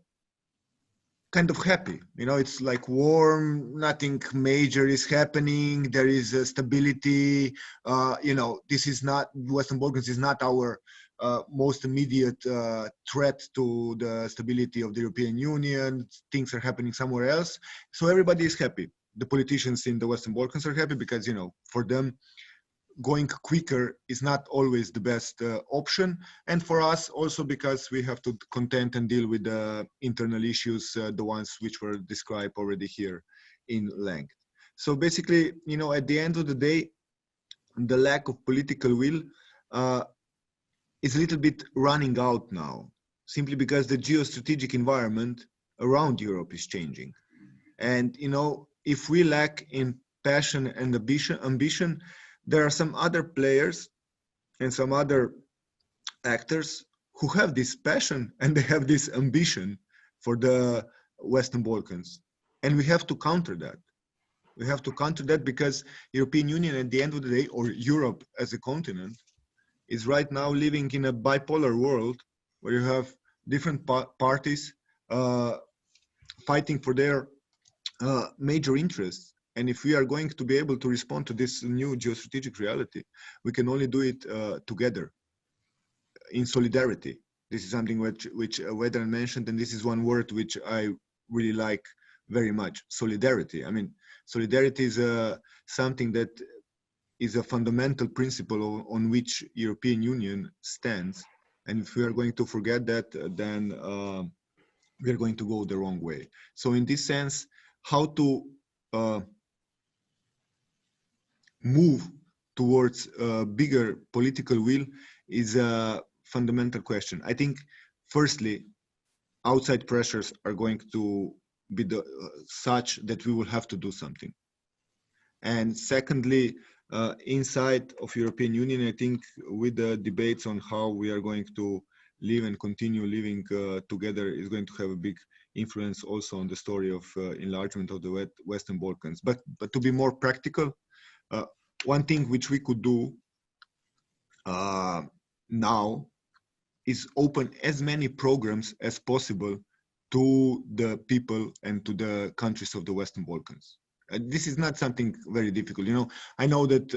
kind of happy. You know, it's like warm, nothing major is happening. There is a stability. You know, this is not, Western Balkans is not our most immediate threat to the stability of the European Union. Things are happening somewhere else. So everybody is happy. The politicians in the Western Balkans are happy because, you know, for them, going quicker is not always the best option, and for us also because we have to contend and deal with the internal issues, the ones which were described already here in length. So basically, you know, at the end of the day, the lack of political will is a little bit running out now. simply because the geostrategic environment around Europe is changing. And, you know, if we lack in passion and ambition, there are some other players and some other actors who have this passion and they have this ambition for the Western Balkans. And we have to counter that. We have to counter that because European Union at the end of the day, or Europe as a continent, is right now living in a bipolar world where you have different parties fighting for their major interests. And if we are going to be able to respond to this new geostrategic reality, we can only do it together in solidarity. This is something which Vedran mentioned, and this is one word which I really like very much: solidarity. I mean, solidarity is something that is a fundamental principle on which European Union stands. And if we are going to forget that, then we are going to go the wrong way. So in this sense, how to move towards a bigger political will is a fundamental question. I think, firstly, outside pressures are going to be such that we will have to do something. And secondly, inside of European Union, I think with the debates on how we are going to live and continue living together is going to have a big influence also on the story of enlargement of the Western Balkans. But to be more practical, one thing which we could do now is open as many programs as possible to the people and to the countries of the Western Balkans. This is not something very difficult. You know, I know that,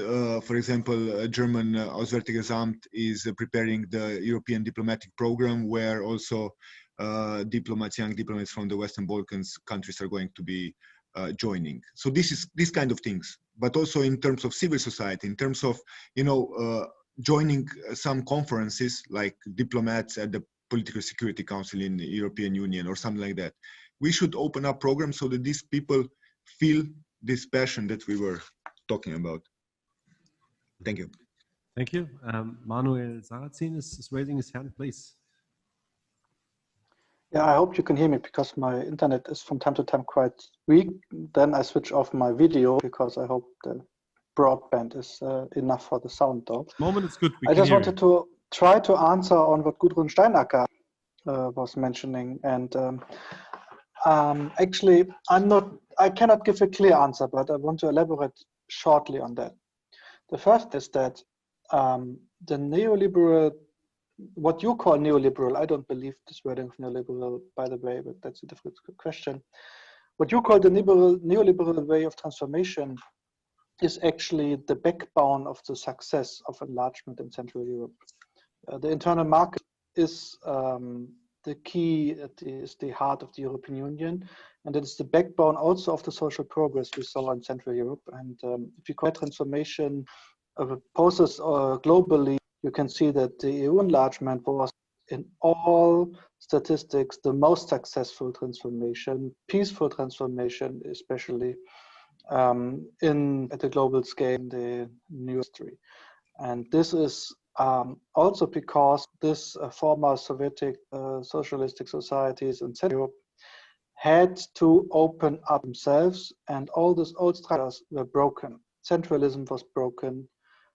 for example, German Auswärtiges Amt is preparing the European diplomatic program, where also young diplomats from the Western Balkans countries are going to be joining. So this kind of things, but also in terms of civil society, in terms of, you know, joining some conferences like diplomats at the Political Security Council in the European Union or something like that. We should open up programs so that these people feel this passion that we were talking about. Thank you. Thank you. Manuel Sarrazin is raising his hand, please. Yeah, I hope you can hear me because my internet is from time to time quite weak. Then I switch off my video because I hope the broadband is enough for the sound though. At the moment it's good. I just wanted to try to answer on what Gudrun Steinacker was mentioning. And actually, I cannot give a clear answer, but I want to elaborate shortly on that. The first is that the neoliberal, what you call neoliberal, I don't believe this wording of neoliberal, by the way, but that's a different question. What you call the neoliberal way of transformation is actually the backbone of the success of enlargement in Central Europe. The internal market is the key, it is the heart of the European Union, and it is the backbone also of the social progress we saw in Central Europe. And if you call transformation of a process globally, you can see that the EU enlargement was in all statistics the most successful transformation, peaceful transformation, especially at the global scale in the new history. And this is also because this former Soviet socialistic societies in Central Europe had to open up themselves, and all these old structures were broken. Centralism was broken.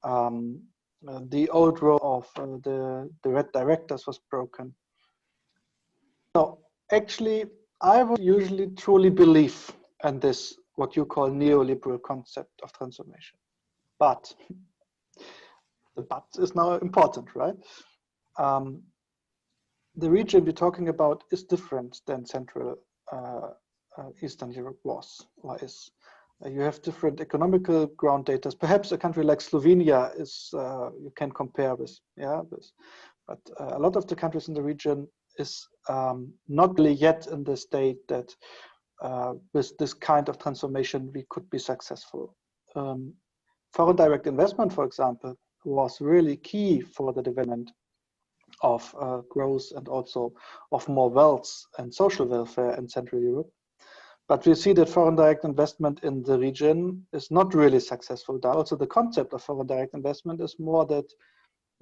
The old role of the red directors was broken. So actually, I would usually truly believe in this, what you call neoliberal concept of transformation. But the but is now important, right? The region we're talking about is different than Central Eastern Europe was or is. You have different economical ground data. Perhaps a country like Slovenia is you can compare with, but a lot of the countries in the region is not really yet in the state that with this kind of transformation we could be successful. Foreign direct investment, for example, was really key for the development of growth and also of more wealth and social welfare in Central Europe. But we see that foreign direct investment in the region is not really successful. Also, the concept of foreign direct investment is more that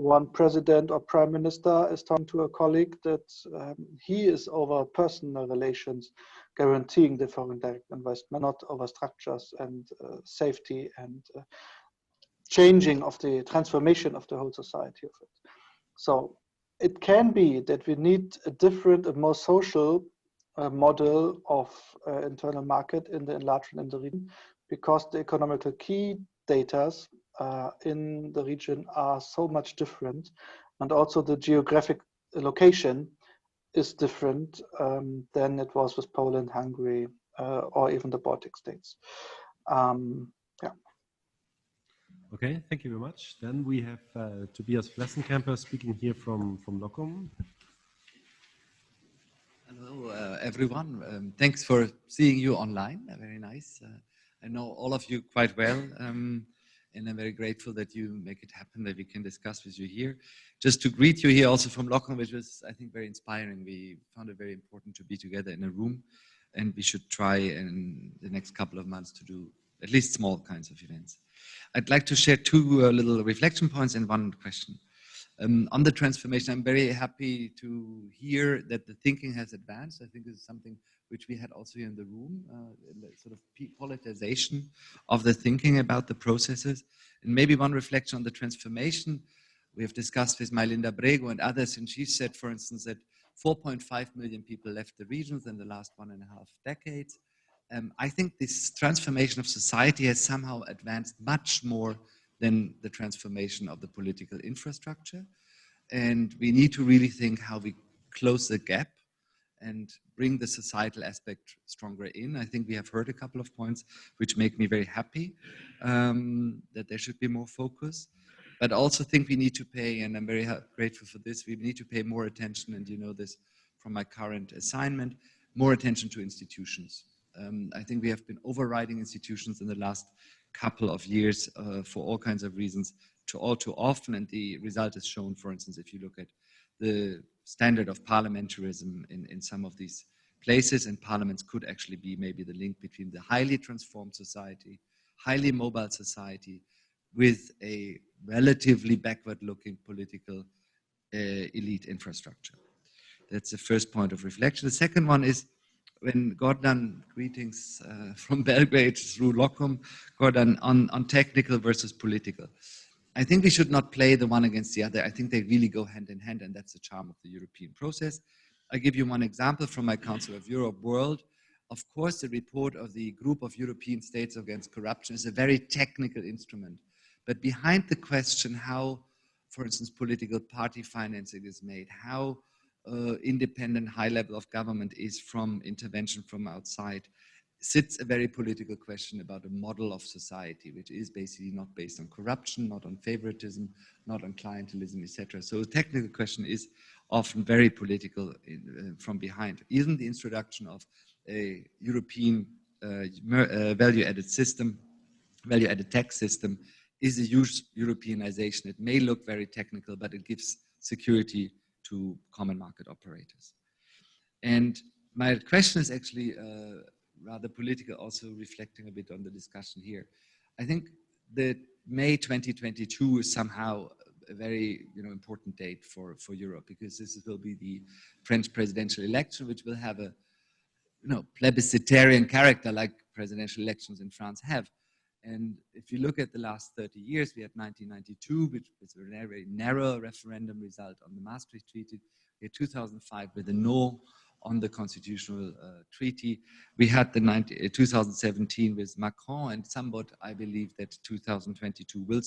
one president or prime minister is talking to a colleague that he is over personal relations guaranteeing the foreign direct investment, not over structures and safety and changing of the transformation of the whole society of it. So it can be that we need a different, a more social model of internal market in the enlargement in the region, because the economical key data in the region are so much different, and also the geographic location is different than it was with Poland, Hungary, or even the Baltic states. Yeah. Okay, thank you very much. Then we have Tobias Flessenkamper speaking here from Locum. Hello, everyone. Thanks for seeing you online. Very nice. I know all of you quite well, and I'm very grateful that you make it happen, that we can discuss with you here. Just to greet you here also from Locum, which was, I think, very inspiring. We found it very important to be together in a room, and we should try in the next couple of months to do at least small kinds of events. I'd like to share two little reflection points and one question. On the transformation, I'm very happy to hear that the thinking has advanced. I think this is something which we had also here in the room, sort of politicization of the thinking about the processes. And maybe one reflection on the transformation. We have discussed with Mailinda Brego and others, and she said, for instance, that 4.5 million people left the regions in the last 1.5 decades. I think this transformation of society has somehow advanced much more than the transformation of the political infrastructure. And we need to really think how we close the gap and bring the societal aspect stronger in. I think we have heard a couple of points which make me very happy, that there should be more focus. But I also think we need to pay, and I'm very grateful for this, we need to pay more attention, and you know this from my current assignment, more attention to institutions. I think we have been overriding institutions in the last couple of years for all kinds of reasons all too often, and the result is shown, for instance, if you look at the standard of parliamentarism in some of these places, and parliaments could actually be maybe the link between the highly transformed society, highly mobile society, with a relatively backward-looking political elite infrastructure. That's the first point of reflection. The second one is, when Gordon, greetings from Belgrade through Locum, Gordon, on technical versus political. I think we should not play the one against the other. I think they really go hand in hand, and that's the charm of the European process. I give you one example from my Council of Europe world. Of course, the report of the Group of European States Against Corruption is a very technical instrument. But behind the question how, for instance, political party financing is made, how independent high level of government is from intervention from outside, sits a very political question about a model of society, which is basically not based on corruption, not on favoritism, not on clientelism, etc. So the technical question is often very political from behind. Even the introduction of a European value-added system, value-added tax system, is a huge Europeanization. It may look very technical, but it gives security to common market operators. And my question is actually rather political, also reflecting a bit on the discussion here. I think that May 2022 is somehow a very important date for Europe, because this will be the French presidential election, which will have a plebiscitarian character like presidential elections in France have. And if you look at the last 30 years, we had 1992, which was a very narrow referendum result on the Maastricht Treaty. We had 2005 with a no on the constitutional treaty. We had the 2017 with Macron, and somewhat I believe that 2022 will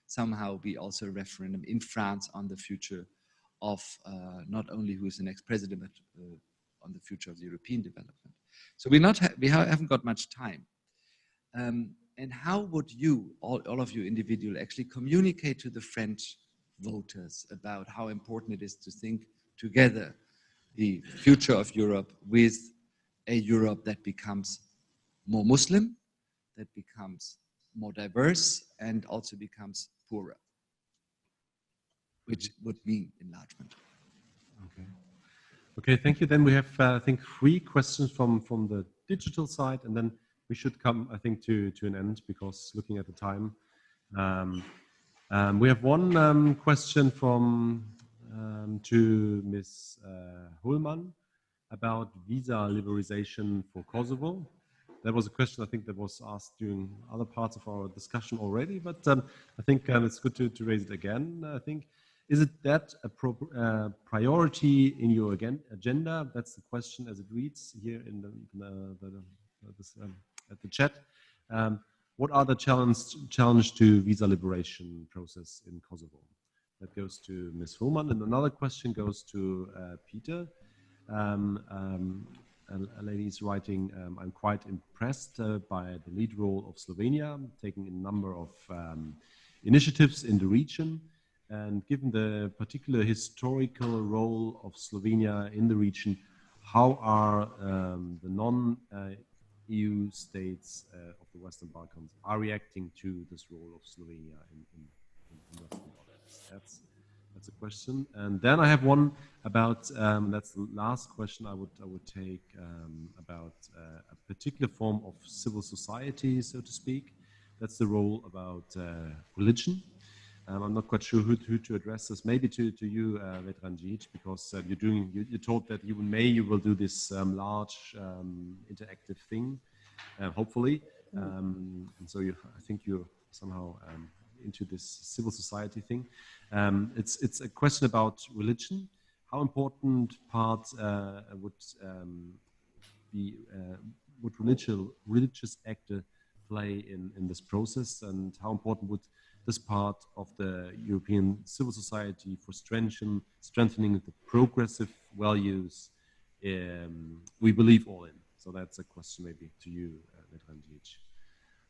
somehow be also a referendum in France on the future of not only who is the next president, but on the future of the European development. So we haven't got much time. And how would you, all of you individually, actually communicate to the French voters about how important it is to think together the future of Europe with a Europe that becomes more Muslim, that becomes more diverse, and also becomes poorer, which would mean enlargement? Okay, thank you. Then we have, I think, 3 questions from the digital side, and then we should come, I think, to an end, because looking at the time. We have one question from to Ms. Hullmann about visa liberalization for Kosovo. That was a question I think that was asked during other parts of our discussion already, but I think it's good to raise it again. I think, is it that a priority in your agenda? That's the question as it reads here in at the chat. What are the challenge to visa liberation process in Kosovo? That goes to Ms. Hullmann. And another question goes to Peter. A lady is writing, I'm quite impressed by the lead role of Slovenia, taking a number of initiatives in the region. And given the particular historical role of Slovenia in the region, how are the non-EU states of the Western Balkans are reacting to this role of Slovenia in Western Balkans? That's a question. And then I have one about, that's the last question I would take, about a particular form of civil society, so to speak. That's the role about religion. I'm not quite sure who to address this. Maybe to you, Vedranjic, because you told that you will do this large interactive thing, hopefully. And so I think you're somehow into this civil society thing. It's a question about religion. How important part would religious actor play in this process, and how important would this part of the European civil society for strengthening the progressive values we believe all in? So that's a question maybe to you, Vedranjic.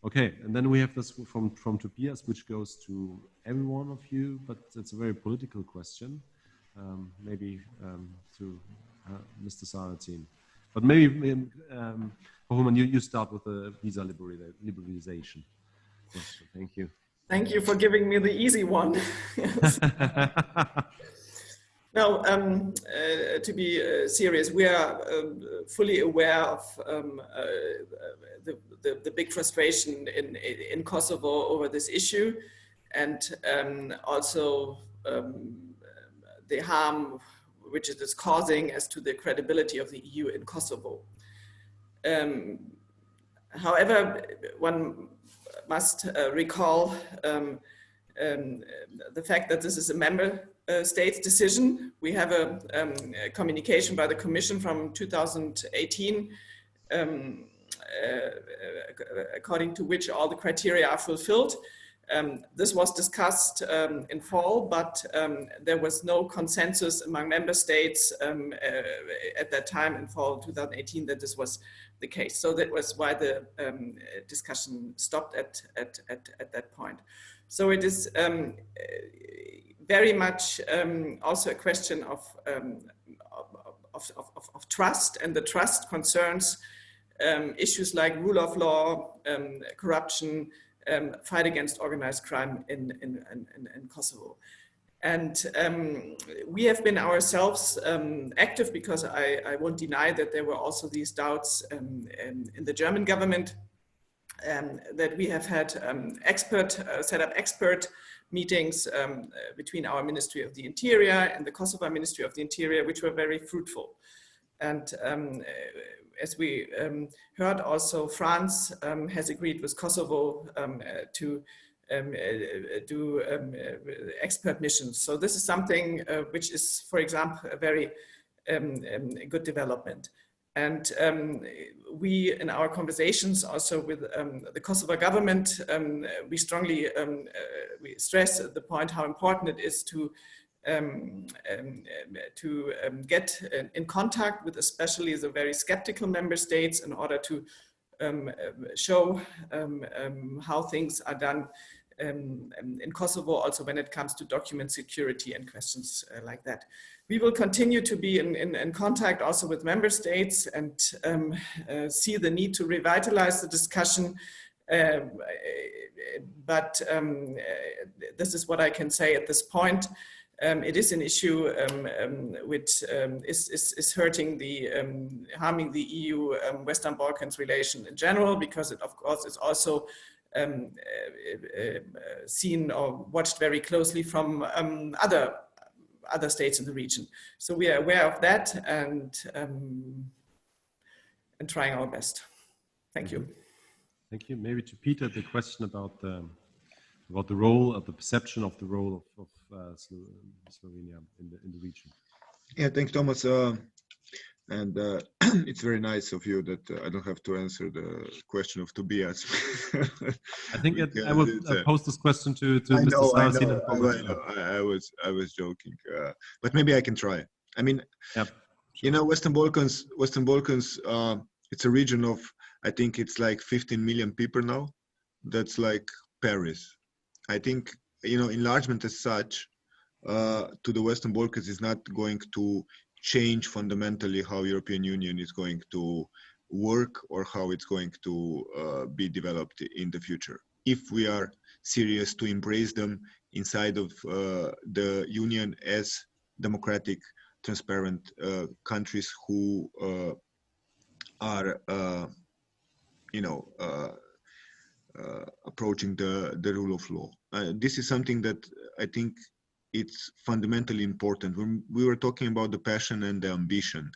Okay, and then we have this from Tobias, which goes to every one of you, but it's a very political question, maybe to Mr. Sarrazin. But maybe, Hoffman, you start with the visa liberalization question. Thank you. Thank you for giving me the easy one. Now, to be serious, we are fully aware of the big frustration in Kosovo over this issue, and also the harm which it is causing as to the credibility of the EU in Kosovo. However, one must recall the fact that this is a member state's decision. We have a communication by the Commission from 2018, according to which all the criteria are fulfilled. This was discussed in fall, but there was no consensus among member states at that time in fall 2018 that this was the case. So that was why the discussion stopped at that point. So it is very much also a question of trust, and the trust concerns issues like rule of law, corruption, fight against organized crime in Kosovo. And we have been ourselves active, because I won't deny that there were also these doubts in the German government, that we have had set up expert meetings between our Ministry of the Interior and the Kosovo Ministry of the Interior, which were very fruitful. And as we heard also, France has agreed with Kosovo to do expert missions. So this is something which is, for example, a very good development. And we, in our conversations also with the Kosovo government, we strongly we stress the point how important it is to get in contact with especially the very skeptical member states in order to show how things are done in Kosovo, also when it comes to document security and questions like that. We will continue to be in contact also with member states and see the need to revitalize the discussion. But this is what I can say at this point. It is an issue which is hurting harming the EU Western Balkans relation in general, because it of course is also seen or watched very closly from other states in the region. So we are aware of that and trying our best. Thank you. Thank you. Maybe to Peter, the question about the role of the perception of the role of Slovenia in the region. Yeah, thanks, Thomas. And it's very nice of you that I don't have to answer the question of Tobias. I think I will pose this question to Mr. Saracen. I was joking, but maybe I can try. I mean, yep, sure. You know, Western Balkans. It's a region of, I think it's like 15 million people now. That's like Paris. I think, you know, enlargement as such to the Western Balkans is not going to change fundamentally how European Union is going to work or how it's going to be developed in the future. If we are serious to embrace them inside of the Union as democratic, transparent countries who are, you know, approaching the rule of law. This is something that I think it's fundamentally important. When we were talking about the passion and the ambition,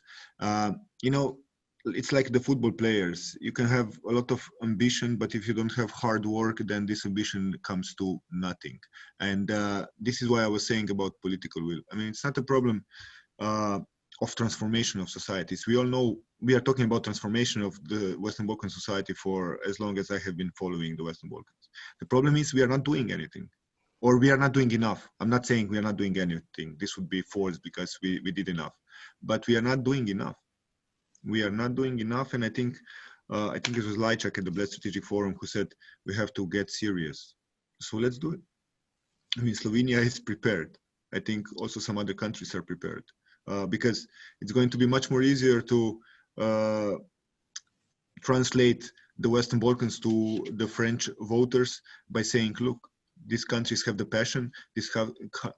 you know, it's like the football players. You can have a lot of ambition, but if you don't have hard work, then this ambition comes to nothing. And this is why I was saying about political will. I mean, it's not a problem of transformation of societies. We all know we are talking about transformation of the Western Balkan society for as long as I have been following the Western Balkans. The problem is we are not doing anything, or we are not doing enough. I'm not saying we are not doing anything. This would be false because we did enough, but we are not doing enough. We are not doing enough, and I think it was Lajčák at the Bled Strategic Forum who said we have to get serious. So let's do it. I mean, Slovenia is prepared. I think also some other countries are prepared. Because it's going to be much more easier to translate the Western Balkans to the French voters by saying, look, these countries have the passion, these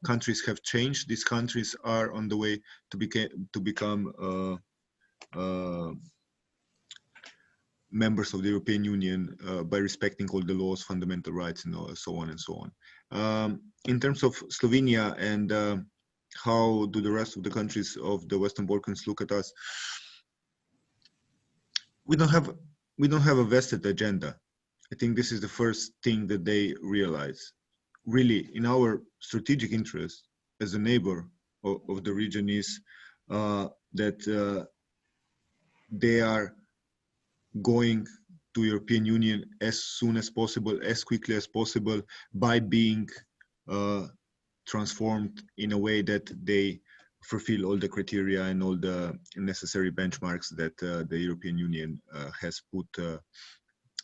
countries have changed, these countries are on the way to become members of the European Union by respecting all the laws, fundamental rights, and so on and so on. In terms of Slovenia and how do the rest of the countries of the Western Balkans look at us? We don't have a vested agenda. I think this is the first thing that they realize. Really, in our strategic interest as a neighbor of the region is that they are going to European Union as soon as possible, as quickly as possible, by being transformed in a way that they fulfill all the criteria and all the necessary benchmarks that the European Union has put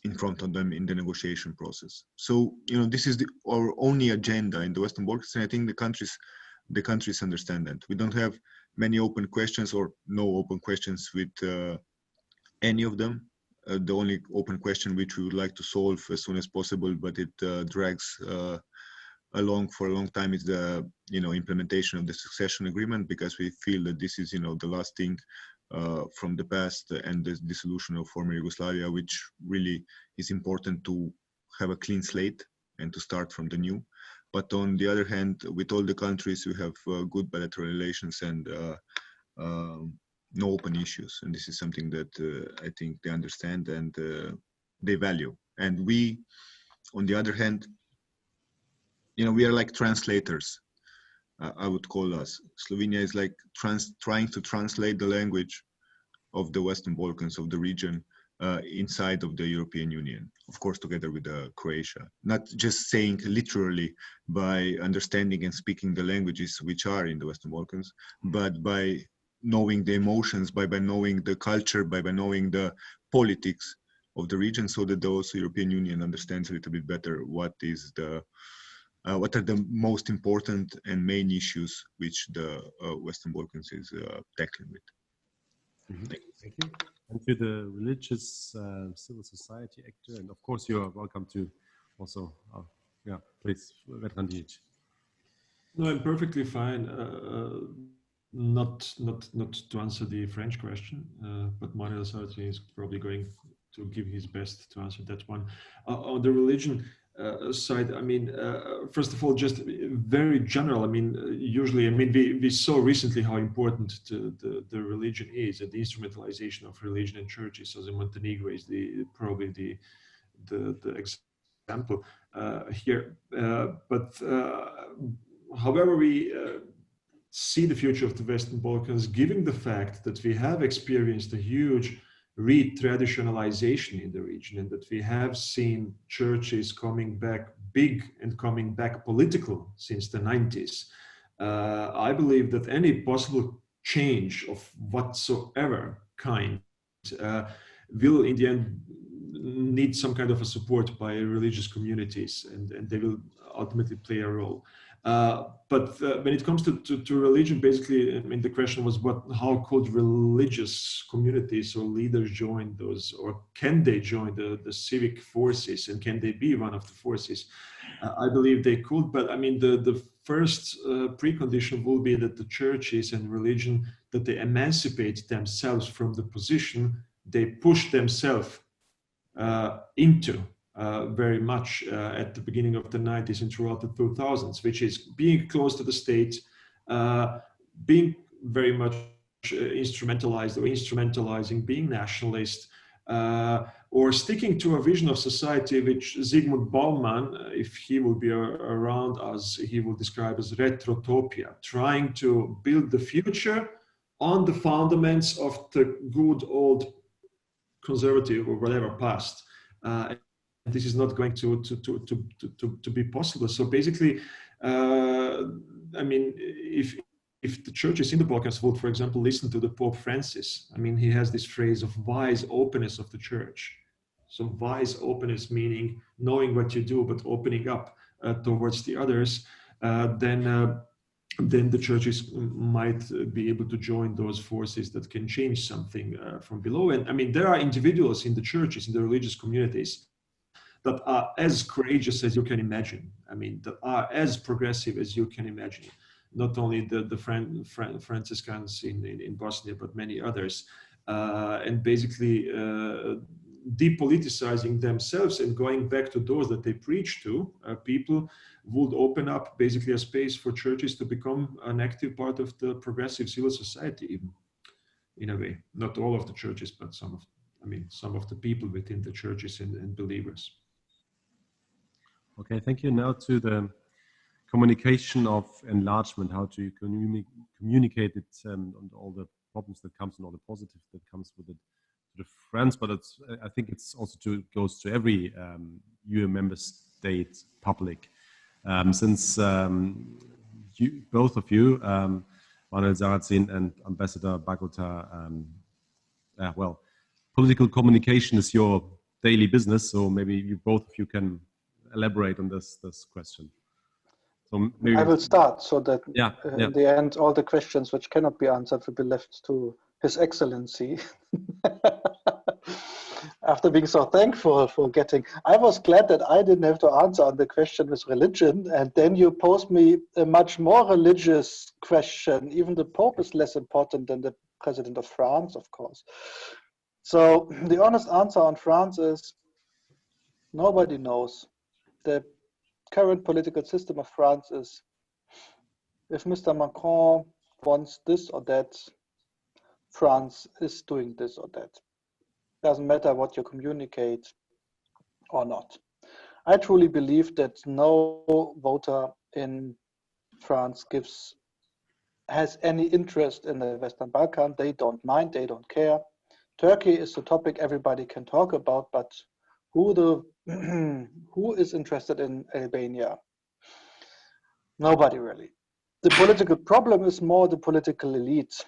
in front of them in the negotiation process. So, you know, this is our only agenda in the Western Balkans, and I think the countries understand that. We don't have many open questions or no open questions with any of them. The only open question which we would like to solve as soon as possible, but it drags along for a long time, is the implementation of the succession agreement, because we feel that this is the last thing from the past and the dissolution of former Yugoslavia, which really is important to have a clean slate and to start from the new. But on the other hand, with all the countries, we have good bilateral relations and no open issues, and this is something that I think they understand and they value. And we, on the other hand, we are like translators. I would call us. Slovenia is like trying to translate the language of the Western Balkans, of the region, inside of the European Union, of course, together with Croatia. Not just saying literally by understanding and speaking the languages which are in the Western Balkans, but by knowing the emotions, by knowing the culture, by knowing the politics of the region, so that also European Union understands a little bit better what are the most important and main issues which the Western Balkans is tackling with. Mm-hmm. Thank you. And to the religious civil society actor, and of course you are welcome to also, please, Vedran. No, I'm perfectly fine. Not to answer the French question, but Manuel Sartre is probably going give his best to answer that one. On the religion side, I mean, first of all, just very general. I mean, usually, I mean, we saw recently how important the religion is, and the instrumentalization of religion in churches. So the Montenegro is probably the example here. But however we see the future of the Western Balkans, given the fact that we have experienced a huge re-traditionalization in the region, and that we have seen churches coming back big and coming back political since the 90s, I believe that any possible change of whatsoever kind will in the end need some kind of a support by religious communities, and they will ultimately play a role. But when it comes to religion, basically, I mean, the question was, how could religious communities or leaders join those, or can they join the civic forces, and can they be one of the forces? I believe they could, but I mean, the first precondition will be that the churches and religion, that they emancipate themselves from the position they push themselves into very much at the beginning of the 90s and throughout the 2000s, which is being close to the state, being very much instrumentalized or instrumentalizing, being nationalist, or sticking to a vision of society which Zygmunt Bauman, if he will be around us, he will describe as retrotopia, trying to build the future on the fundaments of the good old conservative or whatever past. This is not going to be possible. So basically, I mean, if the churches in the Balkans would, for example, listen to the Pope Francis, I mean, he has this phrase of wise openness of the church. So wise openness meaning knowing what you do, but opening up towards the others, then the churches might be able to join those forces that can change something from below. And I mean, there are individuals in the churches, in the religious communities, that are as courageous as you can imagine. I mean, that are as progressive as you can imagine. Not only the Franciscans in Bosnia, but many others. And basically depoliticizing themselves and going back to those that they preach to, people would open up basically a space for churches to become an active part of the progressive civil society, even in a way. Not all of the churches, but some of the people within the churches and believers. Okay, thank you. Now to the communication of enlargement, how to communicate it and all the problems that comes and all the positives that comes with it to the friends. But I think it's also goes to every EU member state public. Since both of you, Manuel Sarrazin and Ambassador Bagota, well, political communication is your daily business, so maybe both of you can elaborate on this question. So maybe I will start so that in the end, all the questions which cannot be answered will be left to His Excellency. After being so thankful for getting, I was glad that I didn't have to answer on the question with religion, and then you posed me a much more religious question. Even the Pope is less important than the President of France, of course. So the honest answer on France is nobody knows. The current political system of France is, if Mr. Macron wants this or that, France is doing this or that. Doesn't matter what you communicate or not. I truly believe that no voter in France has any interest in the Western Balkans. They don't mind, they don't care. Turkey is the topic everybody can talk about, but who is interested in Albania? Nobody really. The political problem is more the political elite.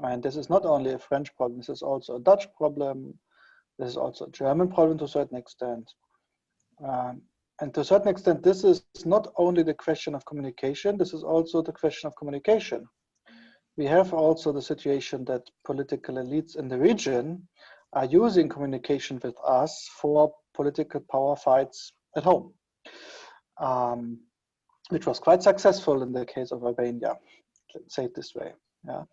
And this is not only a French problem, this is also a Dutch problem, this is also a German problem to a certain extent. And to a certain extent, this is not only the question of communication, this is also the question of communication. We have also the situation that political elites in the region are using communication with us for political power fights at home, which was quite successful in the case of Albania, let's say it this way. Yeah.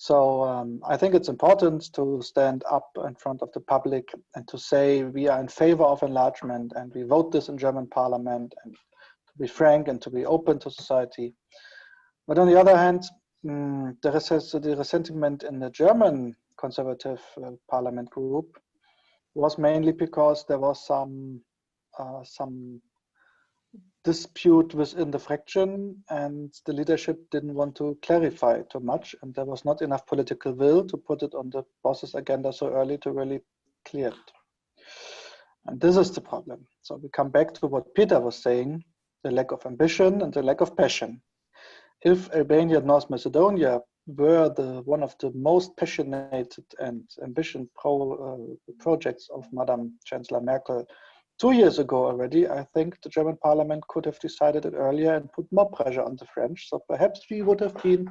So I think it's important to stand up in front of the public and to say we are in favor of enlargement and we vote this in German parliament, and to be frank and to be open to society. But on the other hand, the resentment in the German conservative parliament group was mainly because there was some dispute within the fraction, and the leadership didn't want to clarify too much, and there was not enough political will to put it on the boss's agenda so early to really clear it. And this is the problem. So we come back to what Peter was saying, the lack of ambition and the lack of passion. If Albania and North Macedonia were one of the most passionate and ambitious projects of Madam Chancellor Merkel 2 years ago already, I think the German parliament could have decided it earlier and put more pressure on the French. So perhaps we would have been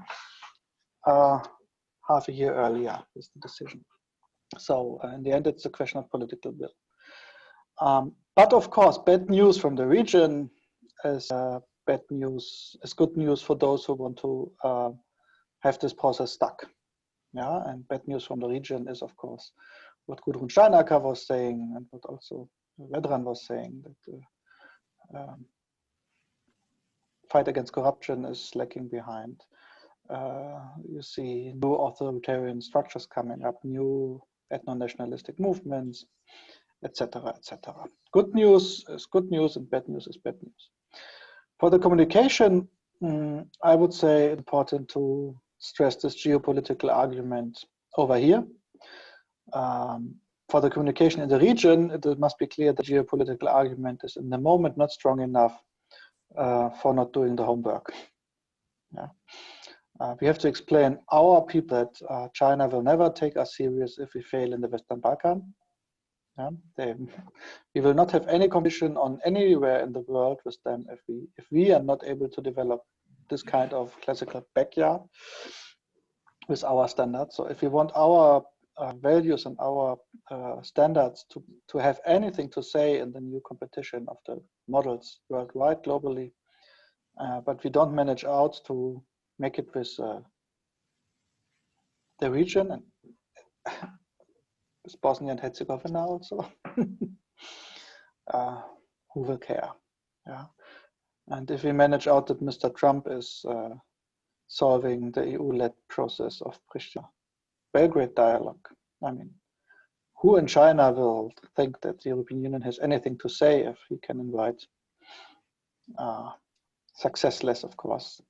half a year earlier with the decision. So in the end, it's a question of political will. But of course, bad news from the region is bad news, is good news for those who want to have this process stuck. Yeah, and bad news from the region is, of course, what Gudrun Steinacker was saying and what also Vedran was saying, that the fight against corruption is lagging behind. You see new authoritarian structures coming up, new ethno-nationalistic movements, etc., etc. Good news is good news and bad news is bad news. For the communication, I would say important to stress this geopolitical argument over here. For the communication in the region, it must be clear the geopolitical argument is in the moment not strong enough for not doing the homework. Yeah. We have to explain our people that China will never take us serious if we fail in the Western Balkans. Yeah. We will not have any competition on anywhere in the world with them if we are not able to develop this kind of classical backyard with our standards. So if we want our values and our standards to have anything to say in the new competition of the models worldwide, globally, but we don't manage out to make it with the region and with Bosnia and Herzegovina also, who will care? Yeah. And if we manage out that Mr. Trump is solving the EU-led process of Pristina-Belgrade dialogue, I mean, who in China will think that the European Union has anything to say if he can invite successless, of course,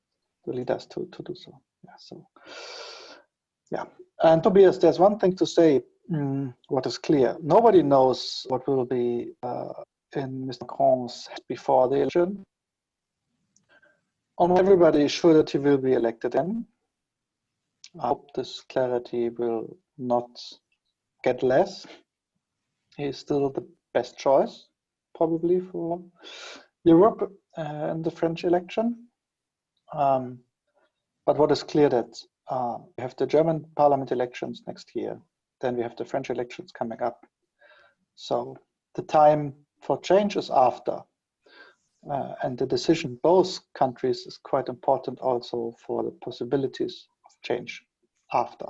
the leaders to do so? Yeah. So, yeah. And Tobias, there's one thing to say. What is clear? Nobody knows what will be in Mr. Macron's head before the election. Almost everybody is sure that he will be elected in. I hope this clarity will not get less. He is still the best choice, probably, for Europe in the French election. But what is clear that we have the German parliament elections next year. Then we have the French elections coming up. So the time for change is after. And the decision both countries is quite important also for the possibilities of change after.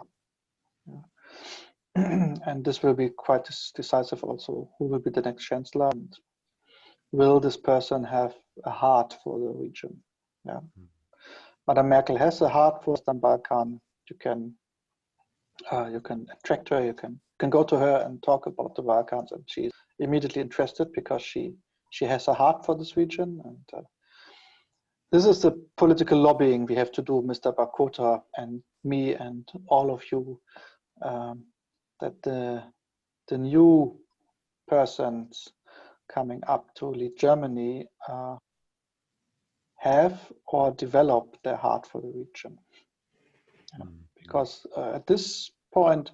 Yeah. And this will be quite decisive also. Who will be the next chancellor? And will this person have a heart for the region? Yeah. Madam Merkel has a heart for Western Balkan. You can attract her, you can go to her and talk about the Balkans, and she's immediately interested because she has a heart for this region. And this is the political lobbying we have to do, Mr. Bakota and me and all of you, that the new persons coming up to lead Germany have or develop their heart for the region. Because at this point,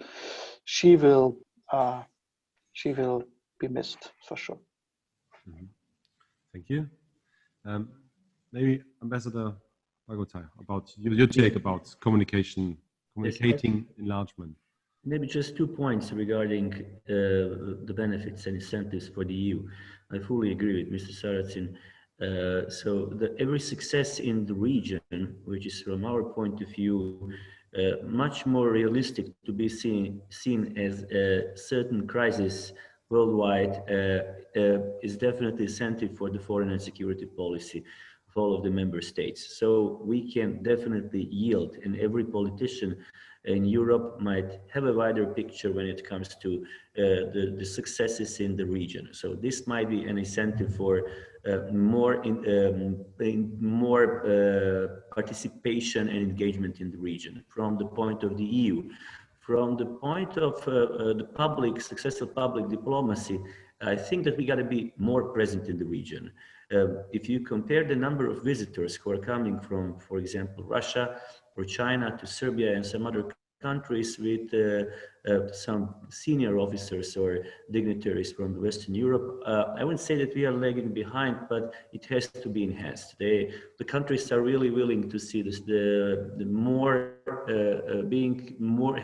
she will be missed for sure. Thank you. Maybe Ambassador Bagota, about your take about communicating enlargement. Maybe just 2 points regarding the benefits and incentives for the EU. I fully agree with Mr. Saracen. So every success in the region, which is from our point of view, much more realistic to be seen as a certain crisis worldwide is definitely incentive for the foreign and security policy of all of the member states. So we can definitely yield, and every politician in Europe might have a wider picture when it comes to the successes in the region. So this might be an incentive for more participation and engagement in the region from the point of the EU. From the point of the successful public diplomacy, I think that we got to be more present in the region. If you compare the number of visitors who are coming from, for example, Russia or China to Serbia and some other countries with some senior officers or dignitaries from Western Europe, I wouldn't say that we are lagging behind, but it has to be enhanced. The countries are really willing to see this,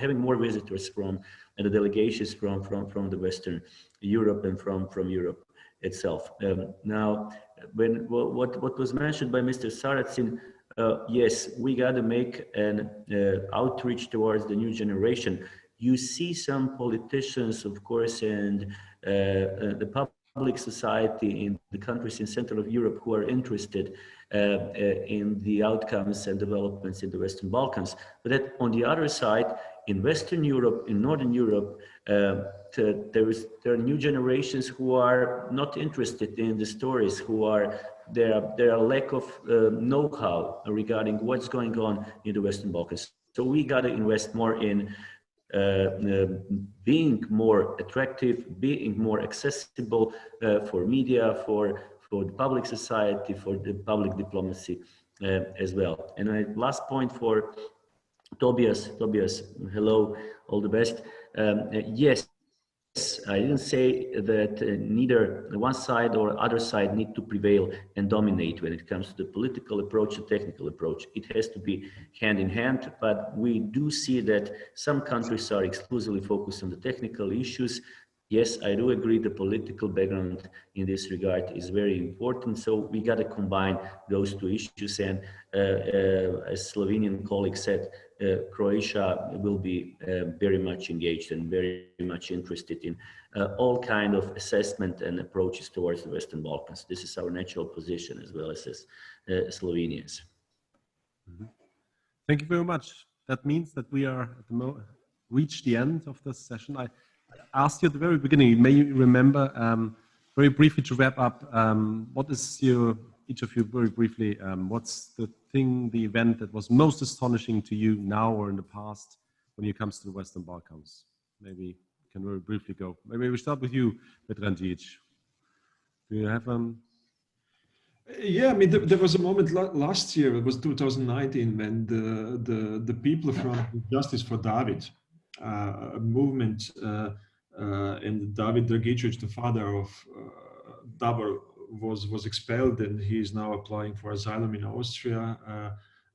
having more visitors from and the delegations from the Western Europe and from Europe itself. Now, what was mentioned by Mr. Saracin, yes, we got to make an outreach towards the new generation. You see some politicians, of course, and the public society in the countries in Central Europe who are interested in the outcomes and developments in the Western Balkans. But that, on the other side, in Western Europe, in Northern Europe, there are new generations who are not interested in the stories, there are lack of know-how regarding what's going on in the Western Balkans. So we got to invest more in being more attractive, being more accessible for media, for the public society, for the public diplomacy as well. And my last point for Tobias, hello, all the best. Yes, I didn't say that neither one side or other side need to prevail and dominate when it comes to the political approach and technical approach. It has to be hand in hand, but we do see that some countries are exclusively focused on the technical issues. Yes, I do agree the political background in this regard is very important. So we got to combine those two issues. And as Slovenian colleague said, Croatia will be very much engaged and very much interested in all kind of assessment and approaches towards the Western Balkans. This is our natural position as well as Slovenians. Mm-hmm. Thank you very much. That means that we are at the reached the end of this session. I asked you at the very beginning, you may remember, very briefly to wrap up, what is each of you very briefly, what's the event that was most astonishing to you now or in the past when it comes to the Western Balkans? Maybe you can very briefly go. Maybe we start with you, Petranjic. Do you have Yeah, I mean, there was a moment last year, it was 2019, when the people from Justice for David, a movement, and David Dragicevic, the father of Davor, was expelled, and he is now applying for asylum in Austria.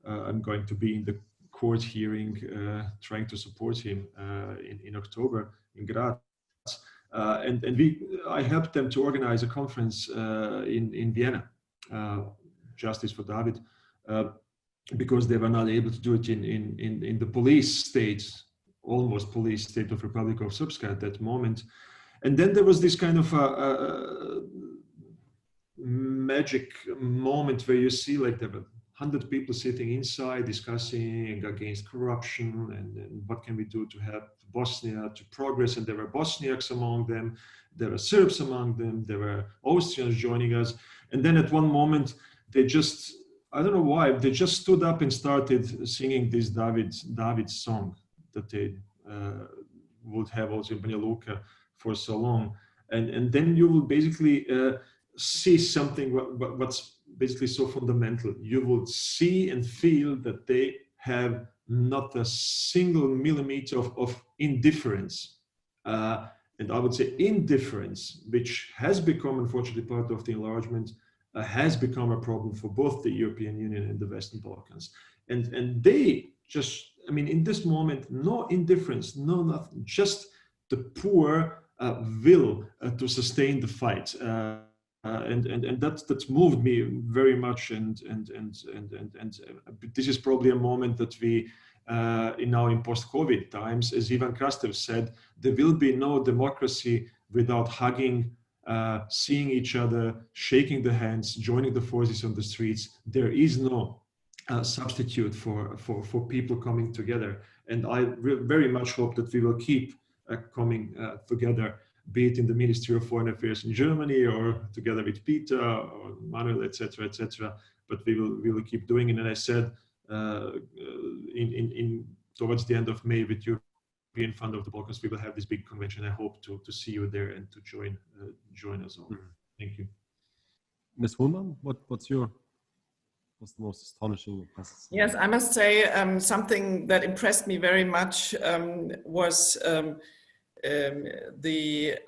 I'm going to be in the court hearing, trying to support him in October in Graz. And I helped them to organize a conference in Vienna, Justice for David, because they were not able to do it in the police state, almost police state of Republic of Srpska at that moment. And then there was this kind of magic moment where you see like there were 100 people sitting inside discussing against corruption and what can we do to help Bosnia to progress. And there were Bosniaks among them, there were Serbs among them, there were Austrians joining us. And then at one moment, they just, I don't know why, they just stood up and started singing this David song that they would have also in Banja Luka for so long. And then you will basically see something what's basically so fundamental. You will see and feel that they have not a single millimeter of indifference. And I would say indifference, which has become, unfortunately, part of the enlargement, has become a problem for both the European Union and the Western Balkans. And they just, I mean, in this moment, no indifference, no nothing, just the poor will to sustain the fight. And that moved me very much, and this is probably a moment that we now in post-COVID times. As Ivan Krastev said, there will be no democracy without hugging, seeing each other, shaking the hands, joining the forces on the streets. There is no substitute for people coming together. And I very much hope that we will keep coming together, be it in the Ministry of Foreign Affairs in Germany or together with Peter or Manuel, etc., etc. But we will keep doing it. And I said towards the end of May with European Fund of the Balkans, we will have this big convention. I hope to see you there and to join us all. Thank you. Ms. Wohlmann, what's the most astonishing? Yes, I must say something that impressed me very much was the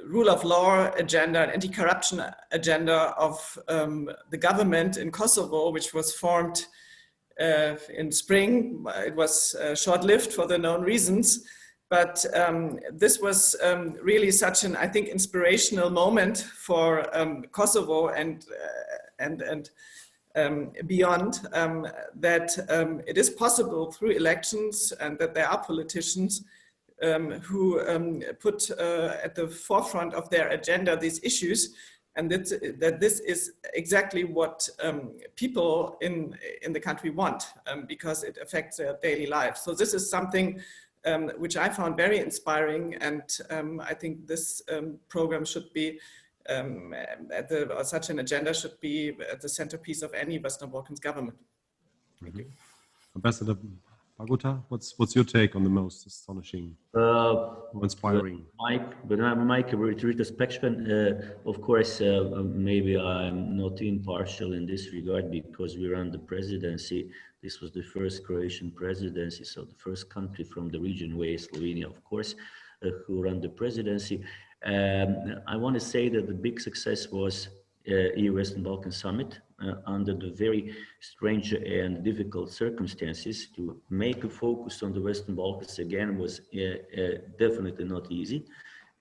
rule of law agenda and anti-corruption agenda of the government in Kosovo, which was formed in spring. It was short-lived for the known reasons, but this was really such an, I think, inspirational moment for Kosovo and beyond, that it is possible through elections, and that there are politicians who put at the forefront of their agenda these issues, and that this is exactly what people in the country want, because it affects their daily life. So this is something which I found very inspiring, and I think this program should be or such an agenda should be at the centerpiece of any Western Balkans government. Thank you. Ambassador Bagota, what's your take on the most astonishing, inspiring? Mike, with retrospection, of course, maybe I'm not impartial in this regard, because we run the presidency. This was the first Croatian presidency, so the first country from the region, where Slovenia, of course, who run the presidency. I want to say that the big success was EU Western Balkan Summit under the very strange and difficult circumstances. To make a focus on the Western Balkans again was definitely not easy.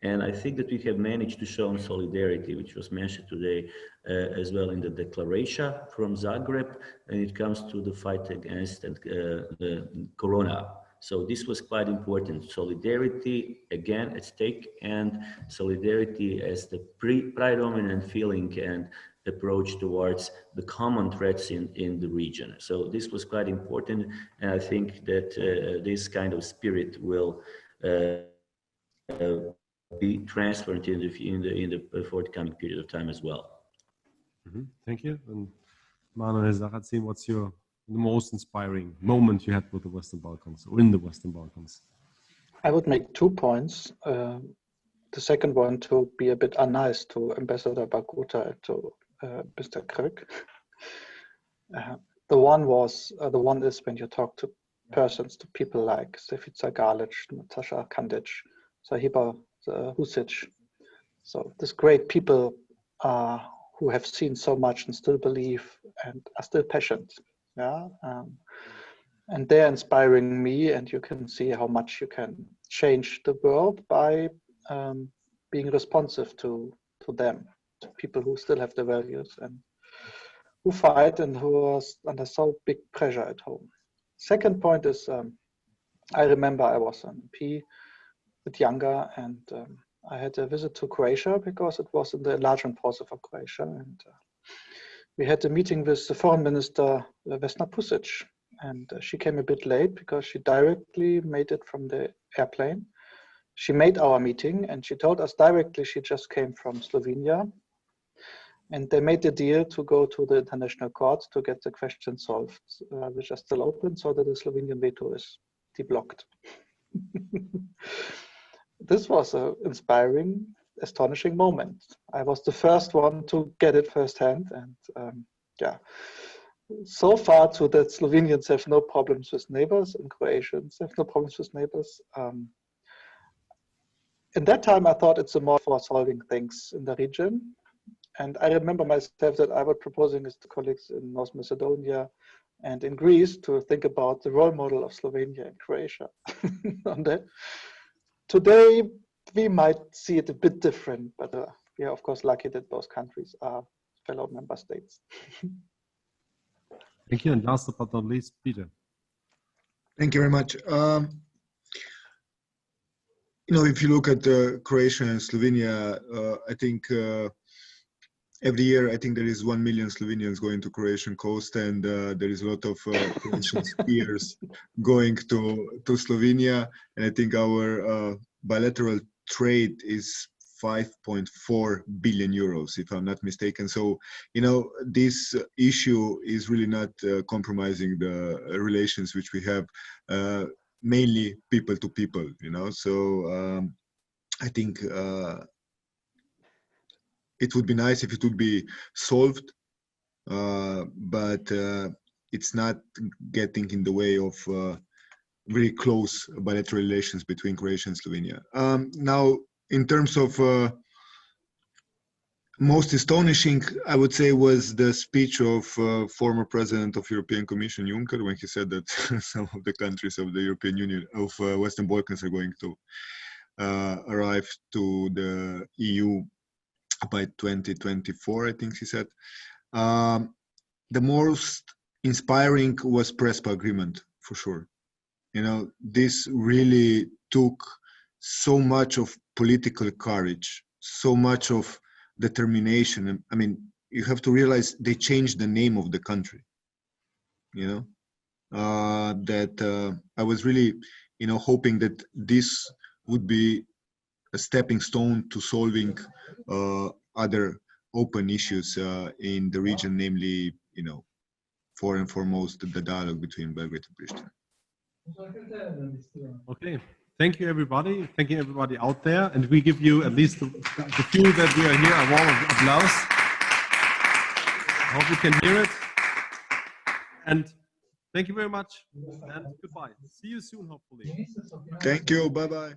And I think that we have managed to show solidarity, which was mentioned today as well in the declaration from Zagreb, when it comes to the fight against the corona. So this was quite important. Solidarity again at stake, and solidarity as the predominant feeling and approach towards the common threats in the region. So this was quite important, and I think that this kind of spirit will be transferred in the forthcoming period of time as well. Thank you. And Manuel Sarrazin, what's the most inspiring moment you had with the Western Balkans, or in the Western Balkans? I would make 2 points. The second one, to be a bit unnice to Ambassador Bagota and to Mr. Krk. The one is when you talk to persons, to people like Stefica Galic, Natasha Kandic, Sahiba Husic. So these great people who have seen so much and still believe and are still passionate. Yeah, and they're inspiring me, and you can see how much you can change the world by being responsive to them, to people who still have the values and who fight and who are under so big pressure at home. Second point is, I remember I was an MP, a bit younger, and I had a visit to Croatia because it was in the enlargement process of Croatia, and we had a meeting with the foreign minister, Vesna Pusic, and she came a bit late because she directly made it from the airplane. She made our meeting and she told us directly she just came from Slovenia, and they made the deal to go to the international court to get the question solved, which are still open, so that the Slovenian veto is deblocked. This was an inspiring, astonishing moment. I was the first one to get it firsthand, and yeah, so far too that Slovenians have no problems with neighbors and Croatians have no problems with neighbors. In that time, I thought it's more for solving things in the region. And I remember myself that I was proposing this to colleagues in North Macedonia and in Greece to think about the role model of Slovenia and Croatia on that. Today, we might see it a bit different, but we are of course lucky that both countries are fellow member states. Thank you. And last but not least, Peter. Thank you very much. If you look at Croatia and Slovenia, I think every year, I think there is 1 million Slovenians going to Croatian coast, and there is a lot of Croatian skiers going to Slovenia. And I think our bilateral trade is 5.4 billion euros, if I'm not mistaken. So, this issue is really not compromising the relations which we have, mainly people to people, So I think it would be nice if it would be solved, but it's not getting in the way of very close bilateral relations between Croatia and Slovenia. Now, in terms of most astonishing, I would say, was the speech of former President of European Commission Juncker, when he said that some of the countries of the European Union, of Western Balkans, are going to arrive to the EU by 2024, I think he said. The most inspiring was PRESPA agreement, for sure. This really took so much of political courage, so much of determination. I mean, you have to realize they changed the name of the country. That I was really, hoping that this would be a stepping stone to solving other open issues in the region, namely, for and foremost, the dialogue between Belgrade and Pristina. Okay. Thank you, everybody. Thank you, everybody out there. And we give you, at least the few that we are here, a warm applause. I hope you can hear it. And thank you very much. And goodbye. See you soon, hopefully. Thank you. Bye-bye.